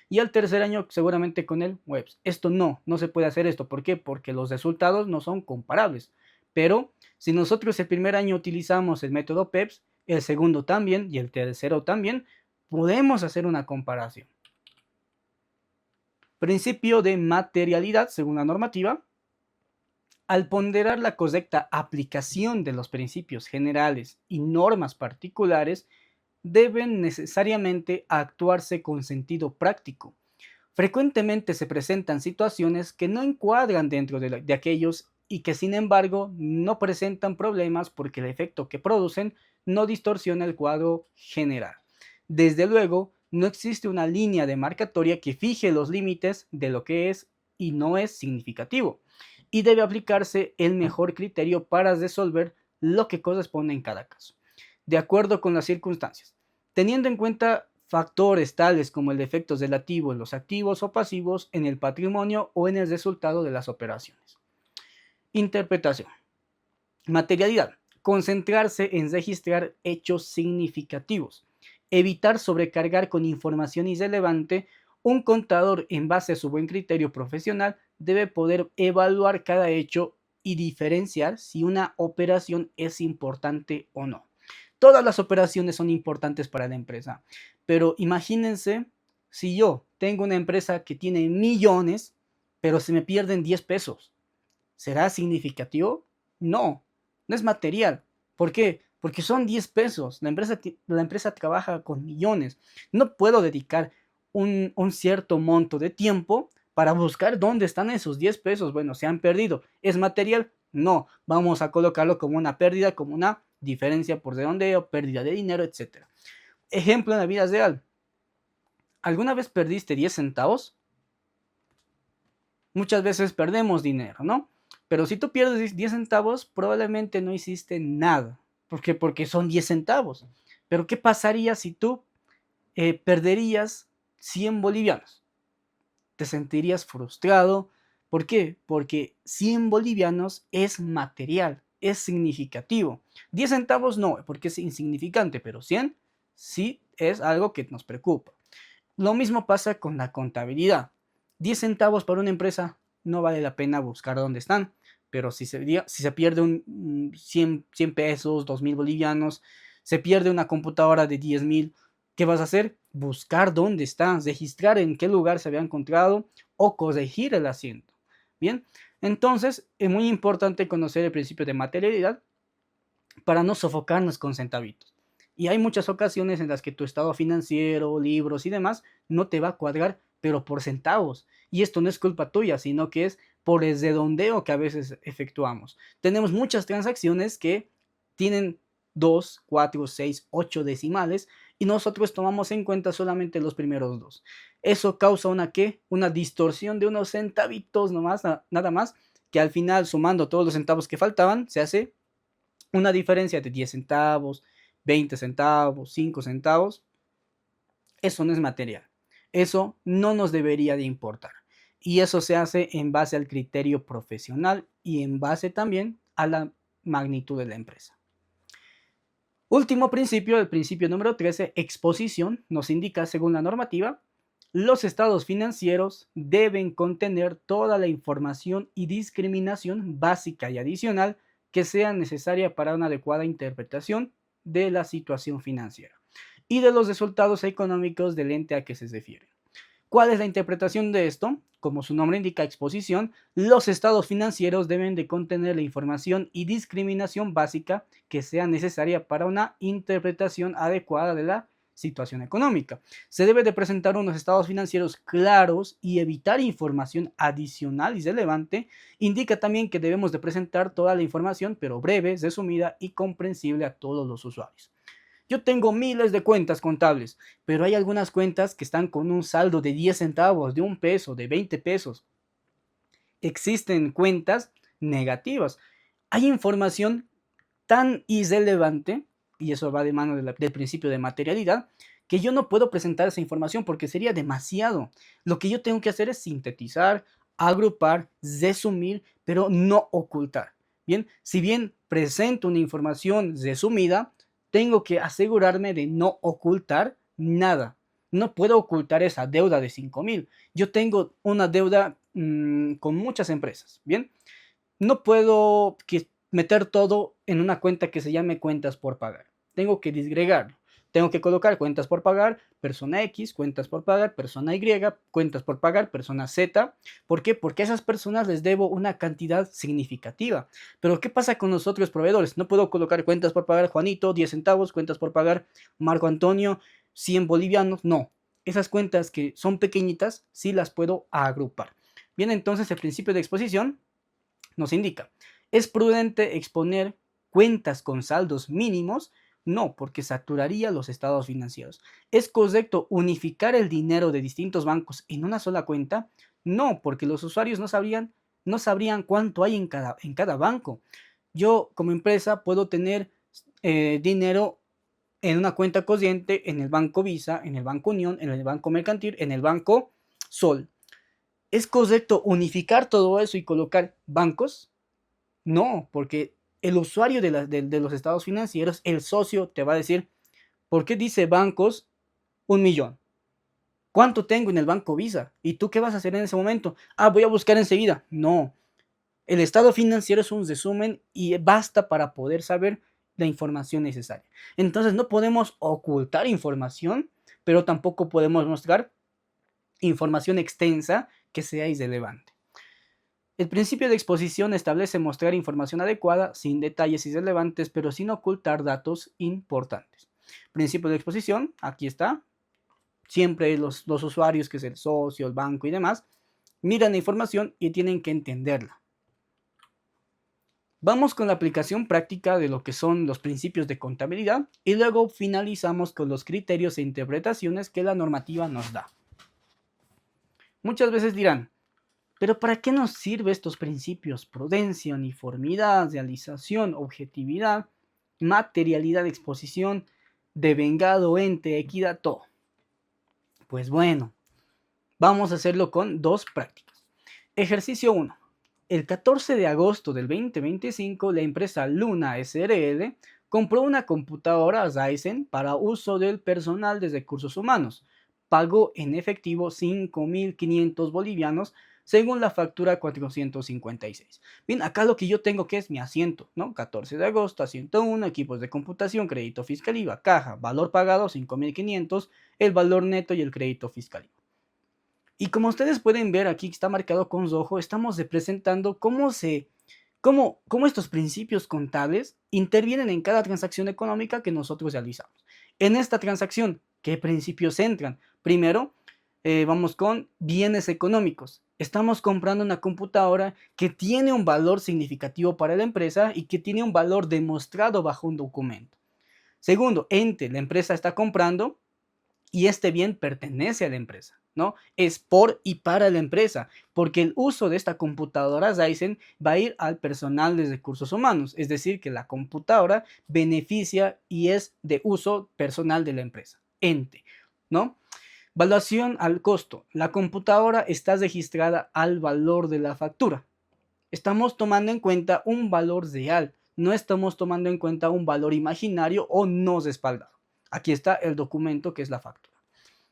y al tercer año seguramente con el WEBS. Esto no se puede hacer esto. ¿Por qué? Porque los resultados no son comparables. Pero si nosotros el primer año utilizamos el método PEPS, el segundo también y el tercero también, podemos hacer una comparación. Principio de materialidad, según la normativa. Al ponderar la correcta aplicación de los principios generales y normas particulares, deben necesariamente actuarse con sentido práctico. Frecuentemente se presentan situaciones que no encuadran dentro de aquellos y que sin embargo no presentan problemas porque el efecto que producen no distorsiona el cuadro general. Desde luego, no existe una línea demarcatoria que fije los límites de lo que es y no es significativo, y debe aplicarse el mejor criterio para resolver lo que corresponde en cada caso, de acuerdo con las circunstancias, teniendo en cuenta factores tales como el defecto relativo en los activos o pasivos, en el patrimonio o en el resultado de las operaciones. Interpretación. Materialidad. Concentrarse en registrar hechos significativos. Evitar sobrecargar con información irrelevante. Un contador, en base a su buen criterio profesional, debe poder evaluar cada hecho y diferenciar si una operación es importante o no. Todas las operaciones son importantes para la empresa, pero imagínense si yo tengo una empresa que tiene millones, pero se me pierden 10 pesos. ¿Será significativo? No, no es material. ¿Por qué? Porque son 10 pesos. La empresa trabaja con millones. No puedo dedicar un cierto monto de tiempo para buscar dónde están esos 10 pesos. Bueno, se han perdido. ¿Es material? No. Vamos a colocarlo como una pérdida, como una diferencia por redondeo, pérdida de dinero, etc. Ejemplo en la vida real. ¿Alguna vez perdiste 10 centavos? Muchas veces perdemos dinero, ¿no? Pero si tú pierdes 10 centavos, probablemente no hiciste nada. ¿Por qué? Porque son 10 centavos. Pero ¿qué pasaría si tú perderías 100 bolivianos? Te sentirías frustrado. ¿Por qué? Porque 100 bolivianos es material, es significativo. 10 centavos no, porque es insignificante, pero 100 sí es algo que nos preocupa. Lo mismo pasa con la contabilidad. 10 centavos para una empresa no vale la pena buscar dónde están, pero si se pierde 100 pesos, 2,000 bolivianos, se pierde una computadora de 10,000, ¿qué vas a hacer? Buscar dónde están, registrar en qué lugar se había encontrado o corregir el asiento. Bien, entonces es muy importante conocer el principio de materialidad para no sofocarnos con centavitos. Y hay muchas ocasiones en las que tu estado financiero, libros y demás no te va a cuadrar, pero por centavos. Y esto no es culpa tuya, sino que es por el redondeo que a veces efectuamos. Tenemos muchas transacciones que tienen 2, 4, 6, 8 decimales y nosotros tomamos en cuenta solamente los primeros dos. Eso causa una ¿qué? Una distorsión de unos centavitos nomás, nada más, que al final, sumando todos los centavos que faltaban, se hace una diferencia de 10 centavos, 20 centavos, 5 centavos. Eso no es material. Eso no nos debería de importar. Y eso se hace en base al criterio profesional y en base también a la magnitud de la empresa. Último principio, el principio número 13, exposición, nos indica, según la normativa, los estados financieros deben contener toda la información y discriminación básica y adicional que sea necesaria para una adecuada interpretación de la situación financiera y de los resultados económicos del ente a que se refiere. ¿Cuál es la interpretación de esto? Como su nombre indica, exposición, los estados financieros deben de contener la información y discriminación básica que sea necesaria para una interpretación adecuada de la situación económica. Se debe de presentar unos estados financieros claros y evitar información adicional y relevante. Indica también que debemos de presentar toda la información, pero breve, resumida y comprensible a todos los usuarios. Yo tengo miles de cuentas contables, pero hay algunas cuentas que están con un saldo de 10 centavos, de 1 peso, de 20 pesos. Existen cuentas negativas. Hay información tan irrelevante, y eso va de mano del principio de materialidad, que yo no puedo presentar esa información porque sería demasiado. Lo que yo tengo que hacer es sintetizar, agrupar, resumir, pero no ocultar. Bien, si bien presento una información resumida, tengo que asegurarme de no ocultar nada. No puedo ocultar esa deuda de 5,000. Yo tengo una deuda con muchas empresas, ¿bien? No puedo meter todo en una cuenta que se llame cuentas por pagar. Tengo que disgregarlo. Tengo que colocar cuentas por pagar, persona X, cuentas por pagar, persona Y, cuentas por pagar, persona Z. ¿Por qué? Porque a esas personas les debo una cantidad significativa. Pero ¿qué pasa con los otros proveedores? No puedo colocar cuentas por pagar Juanito, 10 centavos, cuentas por pagar Marco Antonio, 100 bolivianos. No. Esas cuentas que son pequeñitas sí las puedo agrupar. Bien, entonces el principio de exposición nos indica, ¿es prudente exponer cuentas con saldos mínimos? No, porque saturaría los estados financieros. ¿Es correcto unificar el dinero de distintos bancos en una sola cuenta? No, porque los usuarios no sabrían cuánto hay en cada banco. Yo como empresa puedo tener dinero en una cuenta corriente en el Banco Visa, en el Banco Unión, en el Banco Mercantil, en el Banco Sol. ¿Es correcto unificar todo eso y colocar bancos? No, porque el usuario de los estados financieros, el socio, te va a decir, ¿por qué dice bancos 1,000,000? ¿Cuánto tengo en el Banco Visa? ¿Y tú qué vas a hacer en ese momento? Voy a buscar enseguida. No, el estado financiero es un resumen y basta para poder saber la información necesaria. Entonces no podemos ocultar información, pero tampoco podemos mostrar información extensa que sea irrelevante. El principio de exposición establece mostrar información adecuada, sin detalles irrelevantes, pero sin ocultar datos importantes. Principio de exposición, aquí está. Siempre los usuarios, que es el socio, el banco y demás, miran la información y tienen que entenderla. Vamos con la aplicación práctica de lo que son los principios de contabilidad y luego finalizamos con los criterios e interpretaciones que la normativa nos da. Muchas veces dirán, ¿pero para qué nos sirven estos principios? Prudencia, uniformidad, realización, objetividad, materialidad, exposición, devengado, ente, equidad, todo. Pues bueno, vamos a hacerlo con dos prácticas. Ejercicio 1. El 14 de agosto del 2025, la empresa Luna SRL compró una computadora Ryzen para uso del personal de recursos humanos. Pagó en efectivo 5,500 bolivianos según la factura 456. Bien, acá lo que yo tengo que es mi asiento, ¿no? 14 de agosto, asiento 1, equipos de computación, crédito fiscal IVA, caja, valor pagado 5,500, el valor neto y el crédito fiscal IVA. Y como ustedes pueden ver aquí, está marcado con rojo, estamos representando cómo estos principios contables intervienen en cada transacción económica que nosotros realizamos. En esta transacción, ¿qué principios entran? Primero, vamos con bienes económicos. Estamos comprando una computadora que tiene un valor significativo para la empresa y que tiene un valor demostrado bajo un documento. Segundo, ente, la empresa está comprando y este bien pertenece a la empresa, ¿no? Es por y para la empresa, porque el uso de esta computadora Ryzen va a ir al personal de recursos humanos, es decir, que la computadora beneficia y es de uso personal de la empresa, ente, ¿no? Valuación al costo. La computadora está registrada al valor de la factura. Estamos tomando en cuenta un valor real, no estamos tomando en cuenta un valor imaginario o no respaldado. Aquí está el documento que es la factura.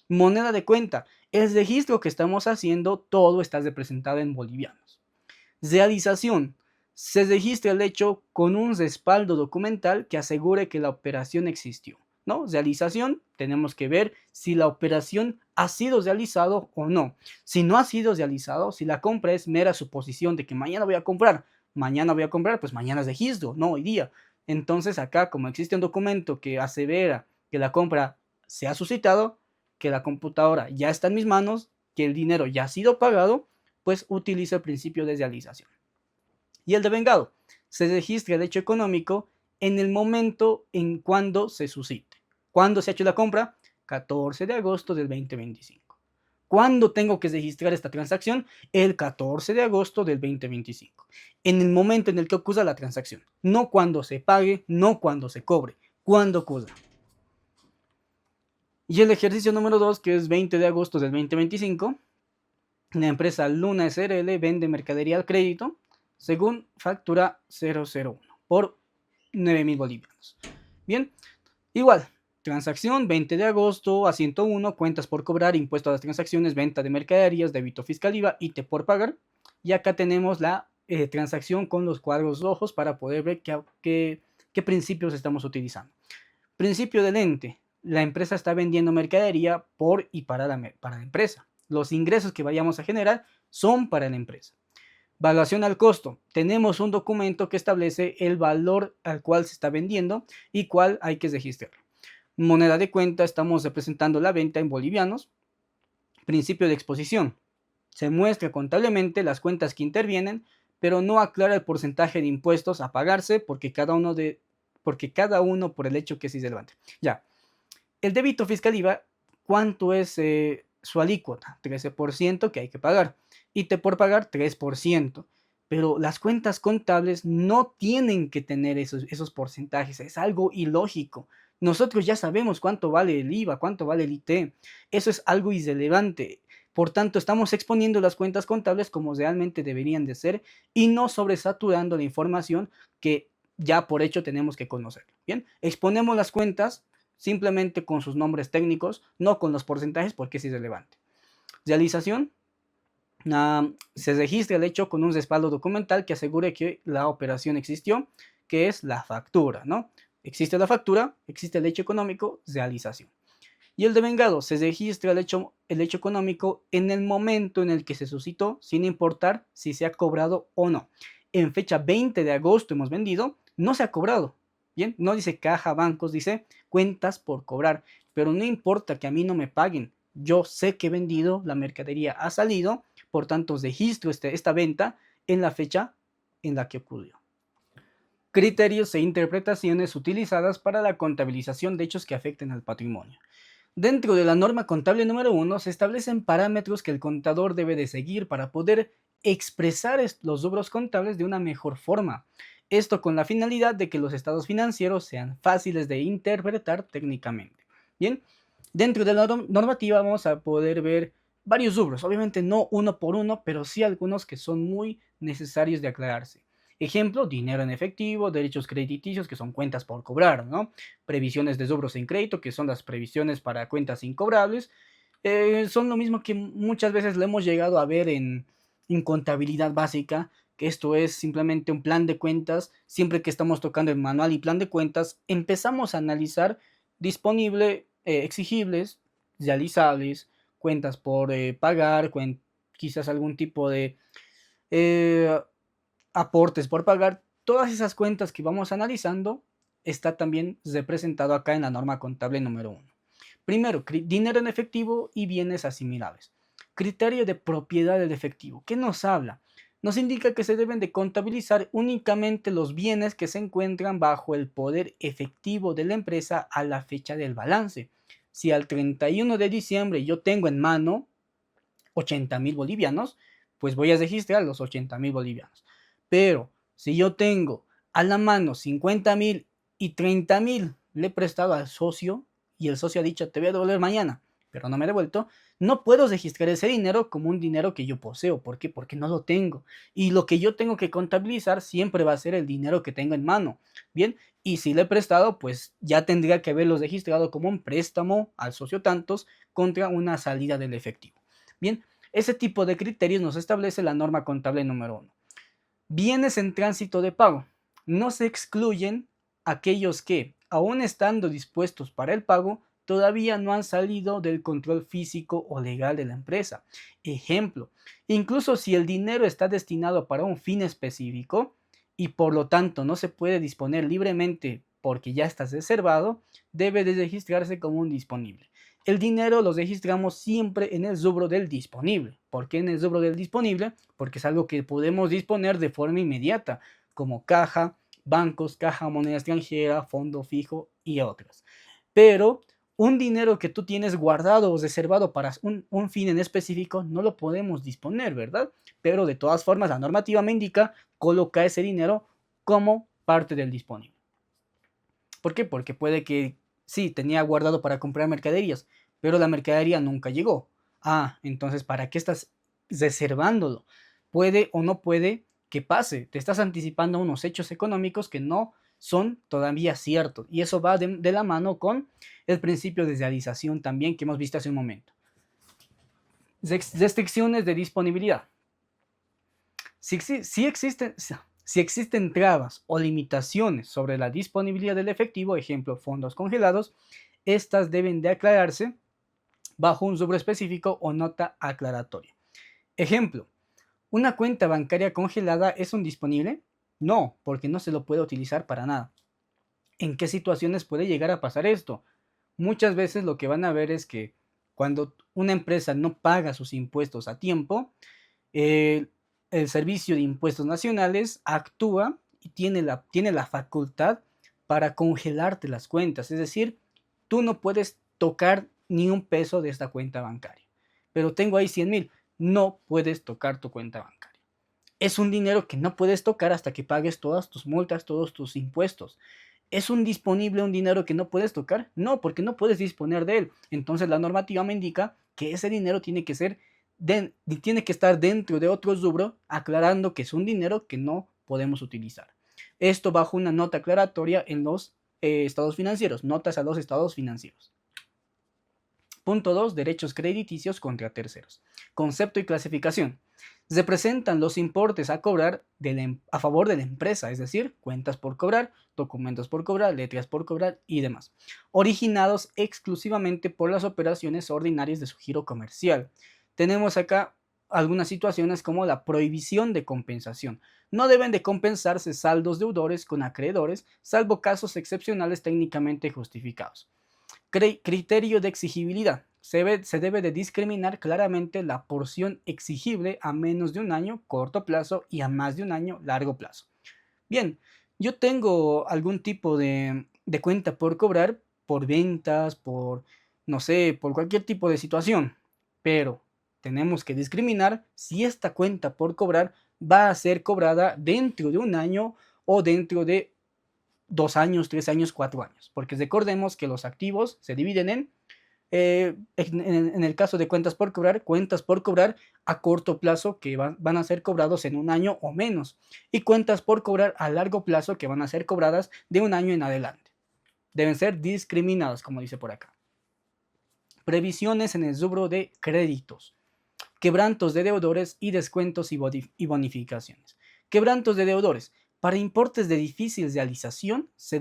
Moneda de cuenta. El registro que estamos haciendo, todo está representado en bolivianos. Realización. Se registra el hecho con un respaldo documental que asegure que la operación existió, ¿no? Realización, tenemos que ver si la operación ha sido realizado o no. Si no ha sido realizado, si la compra es mera suposición de que mañana voy a comprar, pues mañana es registro, no hoy día. Entonces acá, como existe un documento que asevera que la compra se ha suscitado, que la computadora ya está en mis manos, que el dinero ya ha sido pagado, pues utiliza el principio de realización. Y el devengado. Se registra el hecho económico en el momento en cuando se suscite. ¿Cuándo se ha hecho la compra? 14 de agosto del 2025. ¿Cuándo tengo que registrar esta transacción? El 14 de agosto del 2025. En el momento en el que ocurra la transacción. No cuando se pague, no cuando se cobre. Cuando ocurra. Y el ejercicio número 2, que es 20 de agosto del 2025, la empresa Luna SRL vende mercadería al crédito según factura 001 por 9.000 bolivianos. Bien, igual, transacción 20 de agosto a 101, cuentas por cobrar, impuesto a las transacciones, venta de mercaderías, débito fiscal IVA, ITE por pagar. Y acá tenemos la transacción con los cuadros rojos para poder ver qué principios estamos utilizando. Principio del ente. La empresa está vendiendo mercadería por y para la empresa. Los ingresos que vayamos a generar son para la empresa. Valuación al costo. Tenemos un documento que establece el valor al cual se está vendiendo y cuál hay que registrar. Moneda de cuenta, estamos representando la venta en bolivianos. Principio de exposición. Se muestra contablemente las cuentas que intervienen, pero no aclara el porcentaje de impuestos a pagarse porque cada uno por el hecho que es irrelevante. Ya. El débito fiscal IVA, ¿cuánto es su alícuota? 13% que hay que pagar. ITE por pagar, 3%. Pero las cuentas contables no tienen que tener esos porcentajes. Es algo ilógico. Nosotros ya sabemos cuánto vale el IVA, cuánto vale el IT. Eso es algo irrelevante. Por tanto, estamos exponiendo las cuentas contables como realmente deberían de ser y no sobresaturando la información que ya por hecho tenemos que conocer. Bien, exponemos las cuentas simplemente con sus nombres técnicos, no con los porcentajes porque es irrelevante. Realización. Se registra el hecho con un respaldo documental que asegure que la operación existió, que es la factura, ¿no? Existe la factura, existe el hecho económico, realización. Y el devengado, se registra el hecho económico en el momento en el que se suscitó, sin importar si se ha cobrado o no. En fecha 20 de agosto hemos vendido, no se ha cobrado. Bien, no dice caja, bancos, dice cuentas por cobrar. Pero no importa que a mí no me paguen. Yo sé que he vendido, la mercadería ha salido, por tanto registro esta venta en la fecha en la que ocurrió. Criterios e interpretaciones utilizadas para la contabilización de hechos que afecten al patrimonio. Dentro de la norma contable número 1 se establecen parámetros que el contador debe de seguir para poder expresar los rubros contables de una mejor forma. Esto con la finalidad de que los estados financieros sean fáciles de interpretar técnicamente. Bien, dentro de la normativa vamos a poder ver varios rubros, obviamente no uno por uno, pero sí algunos que son muy necesarios de aclararse. Ejemplo, dinero en efectivo, derechos crediticios, que son cuentas por cobrar, ¿no? Previsiones de rubros en crédito, que son las previsiones para cuentas incobrables. Son lo mismo que muchas veces lo hemos llegado a ver en contabilidad básica, que esto es simplemente un plan de cuentas. Siempre que estamos tocando el manual y plan de cuentas, empezamos a analizar disponible, exigibles, realizables, cuentas por pagar, quizás algún tipo de eh, aportes por pagar. Todas esas cuentas que vamos analizando está también representado acá en la norma contable número 1. Primero, dinero en efectivo y bienes asimilables. Criterio de propiedad del efectivo. ¿Qué nos habla? nos indica que se deben de contabilizar únicamente los bienes que se encuentran bajo el poder efectivo de la empresa a la fecha del balance. Si al 31 de diciembre yo tengo en mano 80.000 bolivianos, pues voy a registrar los 80.000 bolivianos. Pero si yo tengo a la mano 50.000 y 30.000 le he prestado al socio y el socio ha dicho te voy a devolver mañana, pero no me ha devuelto, no puedo registrar ese dinero como un dinero que yo poseo. ¿Por qué? Porque no lo tengo. Y lo que yo tengo que contabilizar siempre va a ser el dinero que tengo en mano. Bien, y si le he prestado, pues ya tendría que haberlo registrado como un préstamo al socio tantos contra una salida del efectivo. Bien, ese tipo de criterios nos establece la norma contable número 1. Bienes en tránsito de pago. No se excluyen aquellos que, aun estando dispuestos para el pago, todavía no han salido del control físico o legal de la empresa. Ejemplo, incluso si el dinero está destinado para un fin específico y por lo tanto no se puede disponer libremente porque ya está reservado, debe de registrarse como un disponible. El dinero lo registramos siempre en el rubro del disponible. ¿Por qué en el rubro del disponible? Porque es algo que podemos disponer de forma inmediata, como caja, bancos, caja, moneda extranjera, fondo fijo y otras. Pero un dinero que tú tienes guardado o reservado para un fin en específico, no lo podemos disponer, ¿verdad? Pero de todas formas, la normativa me indica colocar ese dinero como parte del disponible. ¿Por qué? Porque puede que sí, tenía guardado para comprar mercaderías, pero la mercadería nunca llegó. Ah, entonces, ¿para qué estás reservándolo? Puede o no puede que pase. Te estás anticipando unos hechos económicos que no son todavía ciertos. Y eso va de la mano con el principio de realización también que hemos visto hace un momento. Restricciones de disponibilidad. Si existen trabas o limitaciones sobre la disponibilidad del efectivo, ejemplo, fondos congelados, estas deben de aclararse bajo un rubro específico o nota aclaratoria. Ejemplo, ¿una cuenta bancaria congelada es un disponible? No, porque no se lo puede utilizar para nada. ¿En qué situaciones puede llegar a pasar esto? Muchas veces lo que van a ver es que cuando una empresa no paga sus impuestos a tiempo, el, el Servicio de Impuestos Nacionales actúa y tiene la facultad para congelarte las cuentas. Es decir, tú no puedes tocar ni un peso de esta cuenta bancaria. Pero tengo ahí 100.000. No puedes tocar tu cuenta bancaria. Es un dinero que no puedes tocar hasta que pagues todas tus multas, todos tus impuestos. ¿Es un disponible un dinero que no puedes tocar? No, porque no puedes disponer de él. Entonces la normativa me indica que ese dinero tiene que estar dentro de otro rubro, aclarando que es un dinero que no podemos utilizar. Esto bajo una nota aclaratoria en los estados financieros, notas a los estados financieros. Punto 2. Derechos crediticios contra terceros. Concepto y clasificación. Representan los importes a cobrar a favor de la empresa, es decir, cuentas por cobrar, documentos por cobrar, letras por cobrar y demás, originados exclusivamente por las operaciones ordinarias de su giro comercial. Tenemos acá algunas situaciones como la prohibición de compensación. No deben de compensarse saldos deudores con acreedores, salvo casos excepcionales técnicamente justificados. Criterio de exigibilidad. Se debe de discriminar claramente la porción exigible a menos de un año, corto plazo, y a más de un año, largo plazo. Bien, yo tengo algún tipo de cuenta por cobrar, por ventas, no sé, por cualquier tipo de situación, pero tenemos que discriminar si esta cuenta por cobrar va a ser cobrada dentro de un año o dentro de 2 años, 3 años, 4 años, porque recordemos que los activos se dividen en el caso de cuentas por cobrar a corto plazo que van a ser cobrados en un año o menos, y cuentas por cobrar a largo plazo que van a ser cobradas de un año en adelante. Deben ser discriminados, como dice por acá. Previsiones en el rubro de créditos. Quebrantos de deudores y descuentos y bonificaciones. Quebrantos de deudores. Para importes de difícil realización se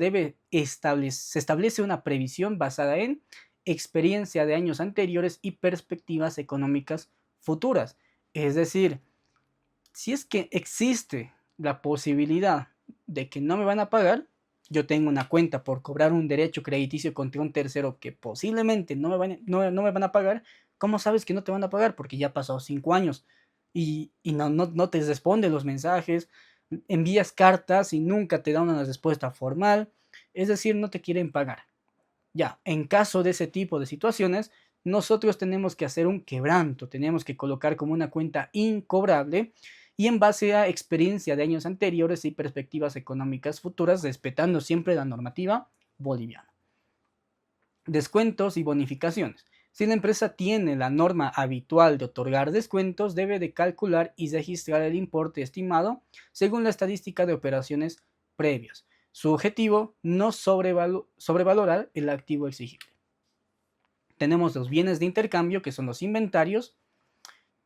establece una previsión basada en experiencia de años anteriores y perspectivas económicas futuras. Es decir, si es que existe la posibilidad de que no me van a pagar, yo tengo una cuenta por cobrar un derecho crediticio contra un tercero que posiblemente no me van a pagar. ¿Cómo sabes que no te van a pagar? Porque ya han pasado 5 años. y no te responde los mensajes, envías cartas y nunca te da una respuesta formal, es decir, no te quieren pagar. Ya, en caso de ese tipo de situaciones, nosotros tenemos que hacer un quebranto, tenemos que colocar como una cuenta incobrable y en base a experiencia de años anteriores y perspectivas económicas futuras, respetando siempre la normativa boliviana. Descuentos y bonificaciones. Si la empresa tiene la norma habitual de otorgar descuentos, debe de calcular y registrar el importe estimado según la estadística de operaciones previas. Su objetivo, no sobrevalorar el activo exigible. Tenemos los bienes de intercambio, que son los inventarios,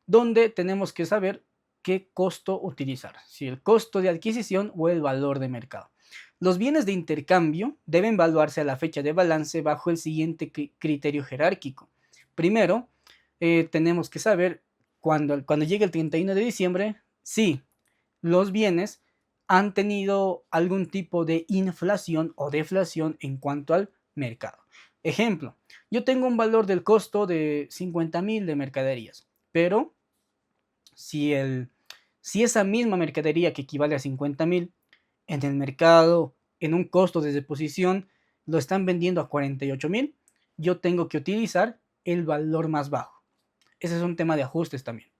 donde tenemos que saber qué costo utilizar, si el costo de adquisición o el valor de mercado. Los bienes de intercambio deben evaluarse a la fecha de balance bajo el siguiente criterio jerárquico. Primero, tenemos que saber cuando llegue el 31 de diciembre si los bienes han tenido algún tipo de inflación o deflación en cuanto al mercado. Ejemplo, yo tengo un valor del costo de 50.000 de mercaderías, pero si, si esa misma mercadería que equivale a 50.000 en el mercado, en un costo de deposición, lo están vendiendo a 48.000, yo tengo que utilizar el valor más bajo. Ese es un tema de ajustes también.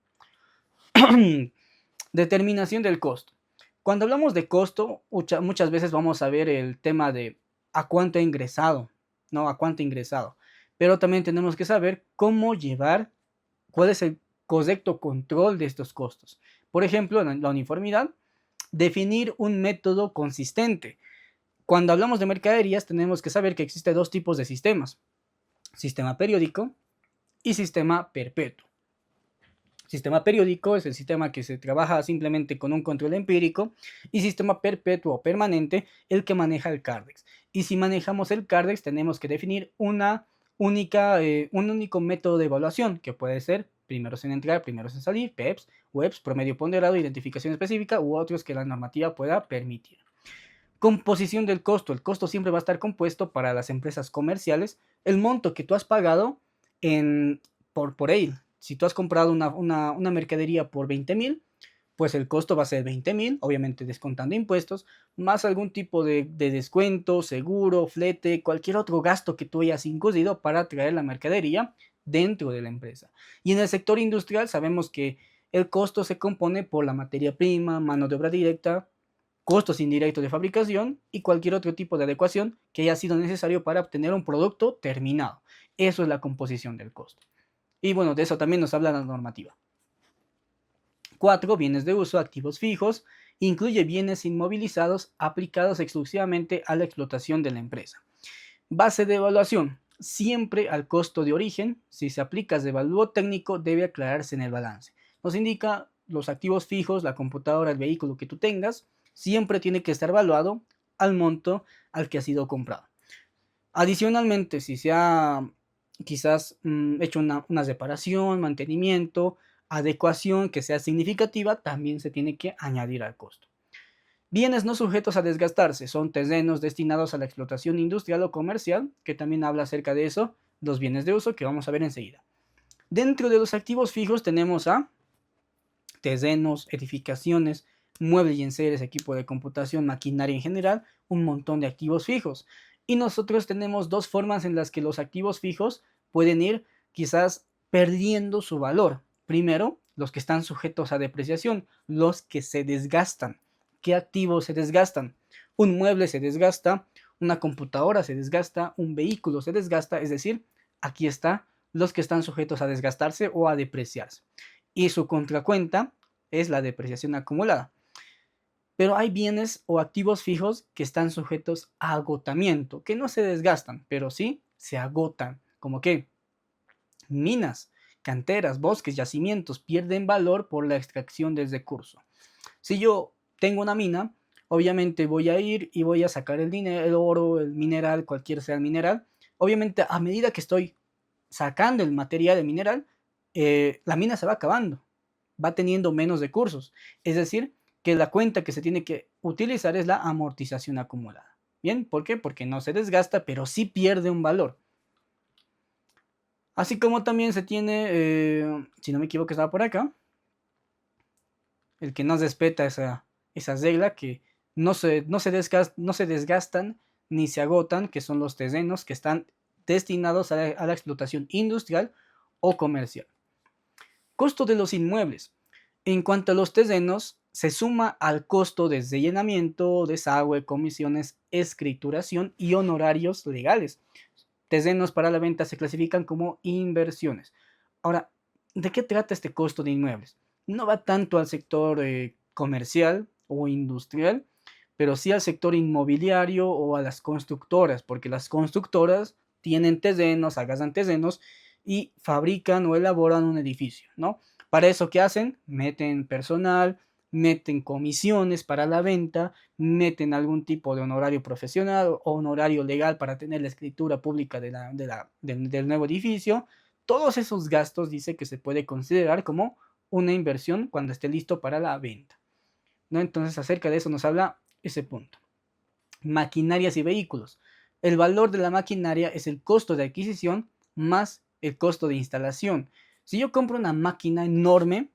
Determinación del costo. Cuando hablamos de costo, muchas veces vamos a ver el tema de a cuánto he ingresado, ¿no? A cuánto he ingresado. Pero también tenemos que saber cómo llevar, cuál es el correcto control de estos costos. Por ejemplo, en la uniformidad, definir un método consistente. Cuando hablamos de mercaderías, tenemos que saber que existen dos tipos de sistemas: sistema periódico y sistema perpetuo. Sistema periódico es el sistema que se trabaja simplemente con un control empírico, y sistema perpetuo o permanente el que maneja el CARDEX. Y si manejamos el CARDEX, tenemos que definir un único método de evaluación, que puede ser primeros en entrar, primeros en salir, PEPS, WEPS, promedio ponderado, identificación específica u otros que la normativa pueda permitir. Composición del costo. El costo siempre va a estar compuesto para las empresas comerciales. El monto que tú has pagado por él. Si tú has comprado una mercadería por 20.000, pues el costo va a ser 20.000, obviamente descontando impuestos, más algún tipo de descuento, seguro, flete, cualquier otro gasto que tú hayas incurrido para traer la mercadería dentro de la empresa. Y en el sector industrial sabemos que el costo se compone por la materia prima, mano de obra directa, costos indirectos de fabricación y cualquier otro tipo de adecuación que haya sido necesario para obtener un producto terminado. Eso es la composición del costo. Y bueno, de eso también nos habla la normativa. 4. Bienes de uso, activos fijos. Incluye bienes inmovilizados aplicados exclusivamente a la explotación de la empresa. Base de evaluación. Siempre al costo de origen. Si se aplica de evalúo técnico, debe aclararse en el balance. Nos indica los activos fijos, la computadora, el vehículo que tú tengas, siempre tiene que estar evaluado al monto al que ha sido comprado. Adicionalmente, si se ha quizás hecho una reparación, mantenimiento, adecuación que sea significativa, también se tiene que añadir al costo. Bienes no sujetos a desgastarse son terrenos destinados a la explotación industrial o comercial, que también habla acerca de eso, los bienes de uso, que vamos a ver enseguida. Dentro de los activos fijos tenemos a terrenos, edificaciones, muebles y enseres, equipo de computación, maquinaria en general, un montón de activos fijos. Y nosotros tenemos dos formas en las que los activos fijos pueden ir quizás perdiendo su valor. Primero, los que están sujetos a depreciación, los que se desgastan. ¿Qué activos se desgastan? Un mueble se desgasta, una computadora se desgasta, un vehículo se desgasta, es decir, aquí está los que están sujetos a desgastarse o a depreciarse. Y su contracuenta es la depreciación acumulada. Pero hay bienes o activos fijos que están sujetos a agotamiento, que no se desgastan, pero sí se agotan, como que minas, canteras, bosques, yacimientos pierden valor por la extracción del recurso. Si yo tengo una mina, obviamente voy a ir y voy a sacar el dinero, el oro, el mineral, cualquier sea el mineral. Obviamente, a medida que estoy sacando el material, el mineral, la mina se va acabando, va teniendo menos recursos. Es decir, que la cuenta que se tiene que utilizar es la amortización acumulada. ¿Bien? ¿Por qué? Porque no se desgasta, pero sí pierde un valor. Así como también se tiene, si no me equivoco, estaba por acá, el que no respeta esa regla, que no se desgastan ni se agotan, que son los terrenos que están destinados a la explotación industrial o comercial. Costo de los inmuebles. En cuanto a los terrenos, se suma al costo de rellenamiento, desagüe, comisiones, escrituración y honorarios legales. Terrenos para la venta se clasifican como inversiones. Ahora, ¿de qué trata este costo de inmuebles? No va tanto al sector comercial o industrial, pero sí al sector inmobiliario o a las constructoras, porque las constructoras tienen terrenos, agarran terrenos y fabrican o elaboran un edificio, ¿no? Para eso, ¿qué hacen? Meten personal, meten comisiones para la venta, meten algún tipo de honorario profesional o honorario legal para tener la escritura pública del nuevo edificio. Todos esos gastos dice que se puede considerar como una inversión cuando esté listo para la venta, ¿no? Entonces, acerca de eso nos habla ese punto. Maquinarias y vehículos. El valor de la maquinaria es el costo de adquisición más el costo de instalación. Si yo compro una máquina enorme,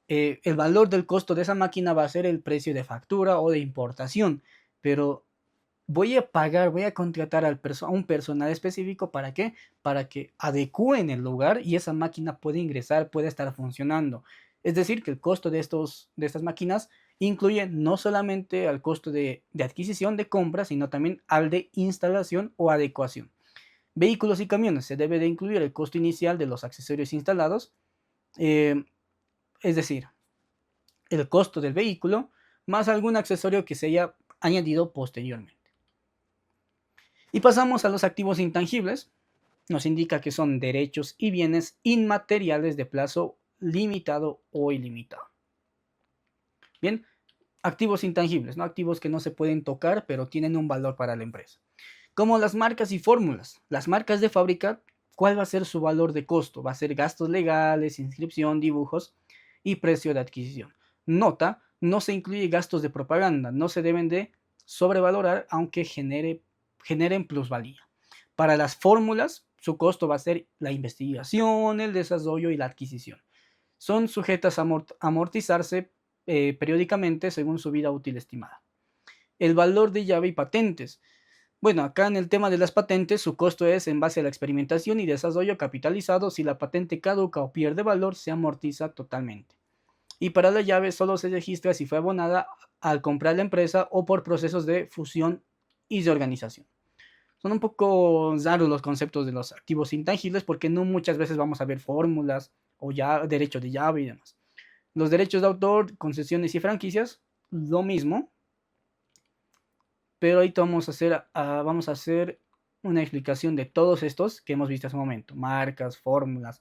el valor del costo de esa máquina va a ser el precio de factura o de importación, pero voy a contratar a un personal específico. ¿Para qué? Para que adecúen el lugar y esa máquina pueda ingresar, pueda estar funcionando. Es decir, que el costo de estas máquinas incluye no solamente al costo de adquisición, de compra, sino también al de instalación o adecuación. Vehículos y camiones. Se debe de incluir el costo inicial de los accesorios instalados, eh, es decir, el costo del vehículo más algún accesorio que se haya añadido posteriormente. Y pasamos a los activos intangibles. Nos indica que son derechos y bienes inmateriales de plazo limitado o ilimitado. Bien, activos intangibles, ¿no? Activos que no se pueden tocar, pero tienen un valor para la empresa. Como las marcas y fórmulas. Las marcas de fábrica, ¿cuál va a ser su valor de costo? Va a ser gastos legales, inscripción, dibujos y precio de adquisición. Nota, no se incluye gastos de propaganda, no se deben de sobrevalorar aunque generen plusvalía. Para las fórmulas, su costo va a ser la investigación, el desarrollo y la adquisición. Son sujetas a amortizarse periódicamente según su vida útil estimada. El valor de llave y patentes. Bueno, acá en el tema de las patentes, su costo es en base a la experimentación y desarrollo capitalizado. Si la patente caduca o pierde valor, se amortiza totalmente. Y para la llave solo se registra si fue abonada al comprar la empresa o por procesos de fusión y de organización. Son un poco raros los conceptos de los activos intangibles porque no muchas veces vamos a ver fórmulas o ya derechos de llave y demás. Los derechos de autor, concesiones y franquicias, lo mismo, pero ahorita vamos a hacer una explicación de todos estos que hemos visto hace un momento: marcas, fórmulas,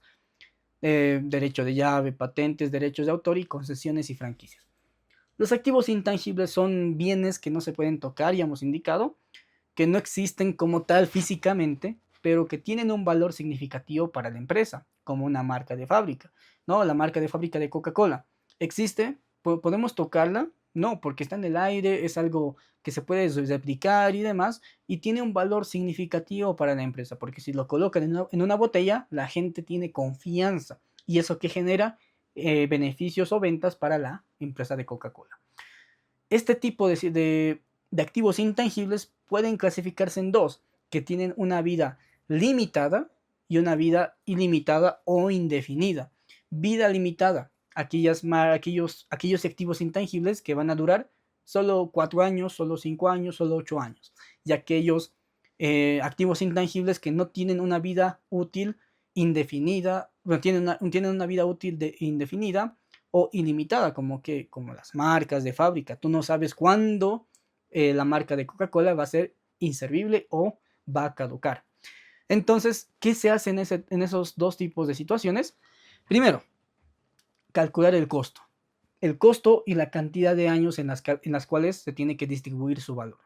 derecho de llave, patentes, derechos de autor y concesiones y franquicias. Los activos intangibles son bienes que no se pueden tocar, ya hemos indicado, que no existen como tal físicamente, pero que tienen un valor significativo para la empresa, como una marca de fábrica, ¿no? La marca de fábrica de Coca-Cola. ¿Existe? ¿Podemos tocarla? No, porque está en el aire, es algo que se puede replicar y demás, y tiene un valor significativo para la empresa, porque si lo colocan en una botella, la gente tiene confianza, y eso que genera beneficios o ventas para la empresa de Coca-Cola. Este tipo de activos intangibles pueden clasificarse en dos, que tienen una vida limitada y una vida ilimitada o indefinida. Vida limitada, aquellos activos intangibles que van a durar solo 4 años, solo 5 años, solo 8 años. Y aquellos activos intangibles que no tienen una vida útil indefinida, bueno, tienen una vida útil indefinida o ilimitada, como las marcas de fábrica. Tú no sabes cuándo la marca de Coca-Cola va a ser inservible o va a caducar. Entonces, ¿qué se hace en esos dos tipos de situaciones? Primero, calcular el costo. El costo y la cantidad de años en las cuales se tiene que distribuir su valor.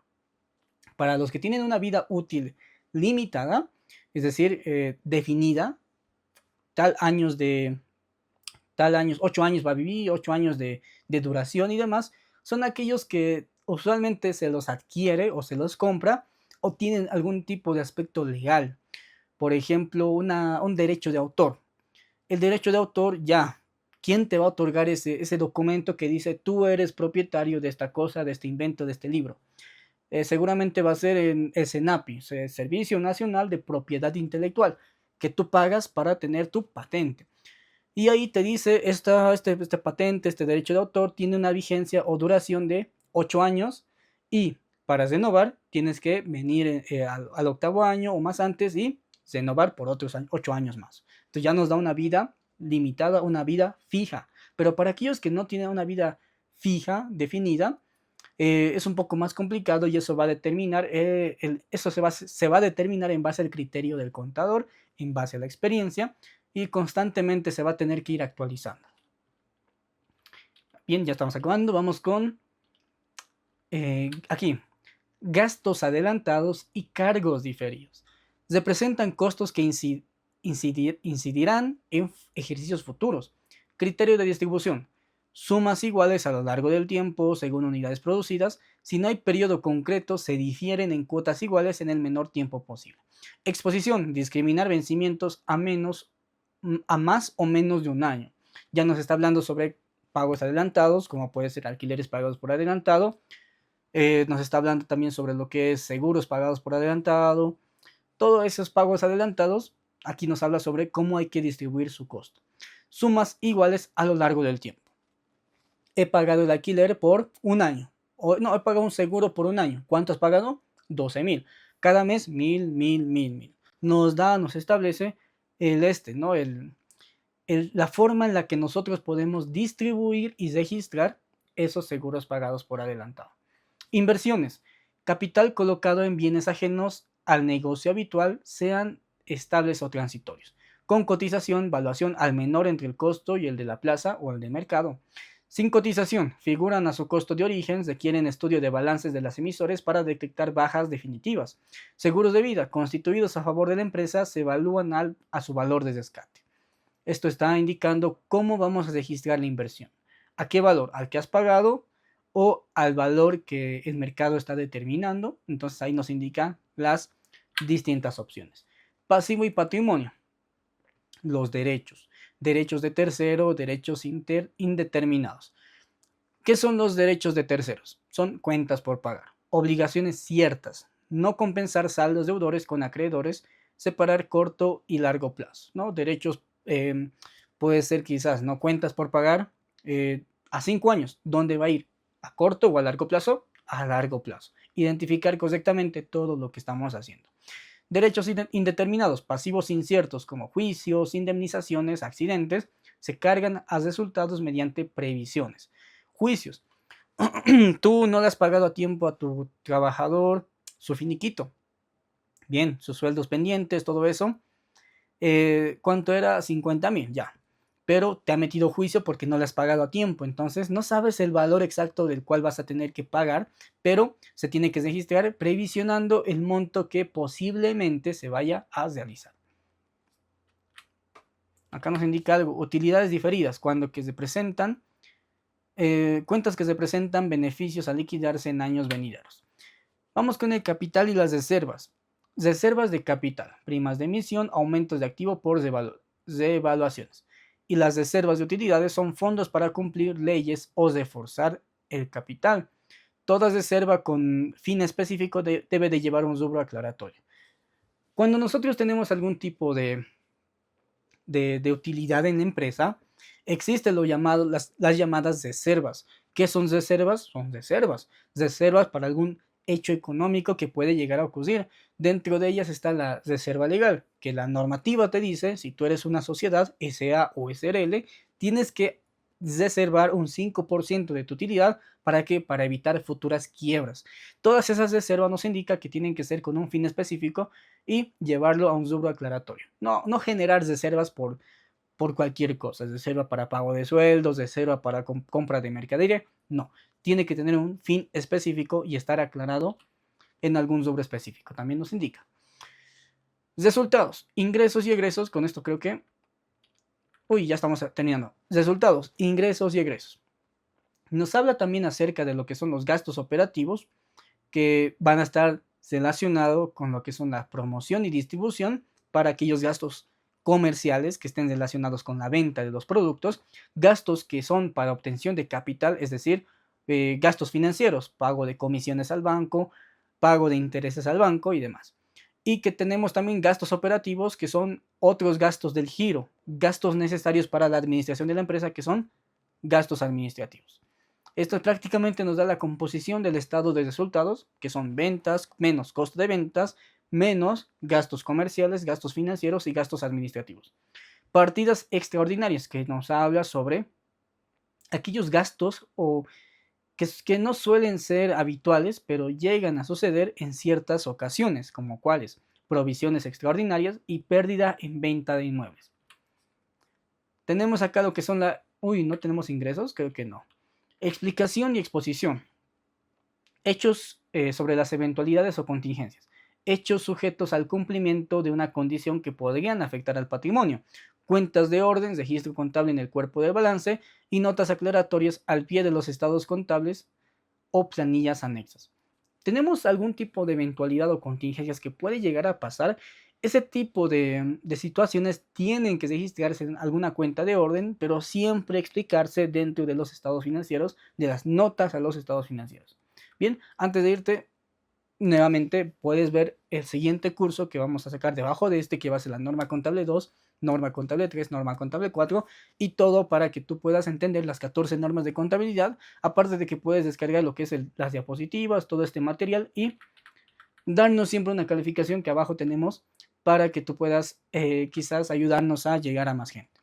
Para los que tienen una vida útil limitada, es decir, definida, tal años, 8 años va a vivir, 8 años de duración y demás, son aquellos que usualmente se los adquiere o se los compra o tienen algún tipo de aspecto legal. Por ejemplo, un derecho de autor. El derecho de autor ya ¿quién te va a otorgar ese documento que dice tú eres propietario de esta cosa, de este invento, de este libro? Seguramente va a ser en el SENAPI, Servicio Nacional de Propiedad Intelectual, que tú pagas para tener tu patente. Y ahí te dice, este patente, este derecho de autor tiene una vigencia o duración de 8 años y para renovar tienes que venir al octavo año o más antes y renovar por otros 8 años más. Entonces ya nos da una vida limitada, una vida fija. Pero para aquellos que no tienen una vida fija, definida, es un poco más complicado y eso va a determinar, eso se va a determinar en base al criterio del contador, en base a la experiencia y constantemente se va a tener que ir actualizando. Bien, ya estamos acabando, vamos con aquí, gastos adelantados y cargos diferidos. Representan costos que incidirán en ejercicios futuros. Criterio de distribución. Sumas iguales a lo largo del tiempo según unidades producidas. Si no hay periodo concreto, se difieren en cuotas iguales en el menor tiempo posible. Exposición. Discriminar vencimientos a más o menos de un año. Ya nos está hablando sobre pagos adelantados, como puede ser alquileres pagados por adelantado. Nos está hablando también sobre lo que es seguros pagados por adelantado. Todos esos pagos adelantados, aquí nos habla sobre cómo hay que distribuir su costo. Sumas iguales a lo largo del tiempo. He pagado el alquiler por un año. O no, he pagado un seguro por un año. ¿Cuánto has pagado? 12,000. Cada mes, 1,000. Nos establece la forma en la que nosotros podemos distribuir y registrar esos seguros pagados por adelantado. Inversiones. Capital colocado en bienes ajenos al negocio habitual, sean estables o transitorios, con cotización, valuación al menor entre el costo y el de la plaza o el de mercado. Sin cotización, figuran a su costo de origen, requieren estudio de balances de las emisores para detectar bajas definitivas. Seguros de vida, constituidos a favor de la empresa, se evalúan a su valor de rescate. Esto está indicando cómo vamos a registrar la inversión. ¿A qué valor? ¿Al que has pagado o al valor que el mercado está determinando? Entonces ahí nos indican las distintas opciones. Pasivo y patrimonio. Los derechos. Derechos de tercero, derechos indeterminados. ¿Qué son los derechos de terceros? Son cuentas por pagar, obligaciones ciertas, no compensar saldos deudores con acreedores, separar corto y largo plazo, ¿no? Derechos puede ser quizás, ¿no? Cuentas por pagar a 5 años. ¿Dónde va a ir? ¿A corto o a largo plazo? A largo plazo. Identificar correctamente todo lo que estamos haciendo. Derechos indeterminados, pasivos inciertos como juicios, indemnizaciones, accidentes, se cargan a resultados mediante previsiones. Juicios. Tú no le has pagado a tiempo a tu trabajador su finiquito. Bien, sus sueldos pendientes, todo eso. ¿Cuánto era? 50,000, ya. Pero te ha metido juicio porque no le has pagado a tiempo. Entonces no sabes el valor exacto del cual vas a tener que pagar, pero se tiene que registrar previsionando el monto que posiblemente se vaya a realizar. Acá nos indica algo, utilidades diferidas, cuando que se presentan, cuentas que se presentan beneficios a liquidarse en años venideros. Vamos con el capital y las reservas. Reservas de capital, primas de emisión, aumentos de activo por revaluaciones. Y las reservas de utilidades son fondos para cumplir leyes o reforzar el capital. Toda reserva con fin específico debe de llevar un rubro aclaratorio. Cuando nosotros tenemos algún tipo de utilidad en la empresa, existe las llamadas reservas. ¿Qué son reservas? Son reservas. Reservas para algún hecho económico que puede llegar a ocurrir. Dentro de ellas está la reserva legal, que la normativa te dice, si tú eres una sociedad, SA o SRL, tienes que reservar un 5% de tu utilidad. ¿Para qué? Para evitar futuras quiebras. Todas esas reservas nos indican que tienen que ser con un fin específico y llevarlo a un rubro aclaratorio. No generar reservas por cualquier cosa, reserva para pago de sueldos, reserva para compra de mercadería. No, tiene que tener un fin específico y estar aclarado en algún rubro específico. También nos indica. Resultados, ingresos y egresos. Con esto creo que... ya estamos teniendo. Resultados, ingresos y egresos. Nos habla también acerca de lo que son los gastos operativos que van a estar relacionados con lo que son la promoción y distribución para aquellos gastos comerciales que estén relacionados con la venta de los productos, gastos que son para obtención de capital, es decir, gastos financieros, pago de comisiones al banco, pago de intereses al banco y demás. Y que tenemos también gastos operativos, que son otros gastos del giro, gastos necesarios para la administración de la empresa, que son gastos administrativos. Esto prácticamente nos da la composición del estado de resultados, que son ventas menos costo de ventas, menos gastos comerciales, gastos financieros y gastos administrativos. Partidas extraordinarias, que nos habla sobre aquellos gastos que no suelen ser habituales, pero llegan a suceder en ciertas ocasiones, como cuáles: provisiones extraordinarias y pérdida en venta de inmuebles. Tenemos acá lo que son Uy, ¿no tenemos ingresos? Creo que no. Explicación y exposición. Hechos sobre las eventualidades o contingencias. Hechos sujetos al cumplimiento de una condición que podrían afectar al patrimonio. Cuentas de orden, registro contable en el cuerpo del balance y notas aclaratorias al pie de los estados contables o planillas anexas. ¿Tenemos algún tipo de eventualidad o contingencias que puede llegar a pasar? Ese tipo de situaciones tienen que registrarse en alguna cuenta de orden, pero siempre explicarse dentro de los estados financieros, de las notas a los estados financieros. Bien, antes de irte, nuevamente puedes ver el siguiente curso que vamos a sacar debajo de este, que va a ser la norma contable 2, norma contable 3, norma contable 4, y todo para que tú puedas entender las 14 normas de contabilidad, aparte de que puedes descargar lo que es las diapositivas, todo este material, y darnos siempre una calificación que abajo tenemos para que tú puedas quizás ayudarnos a llegar a más gente.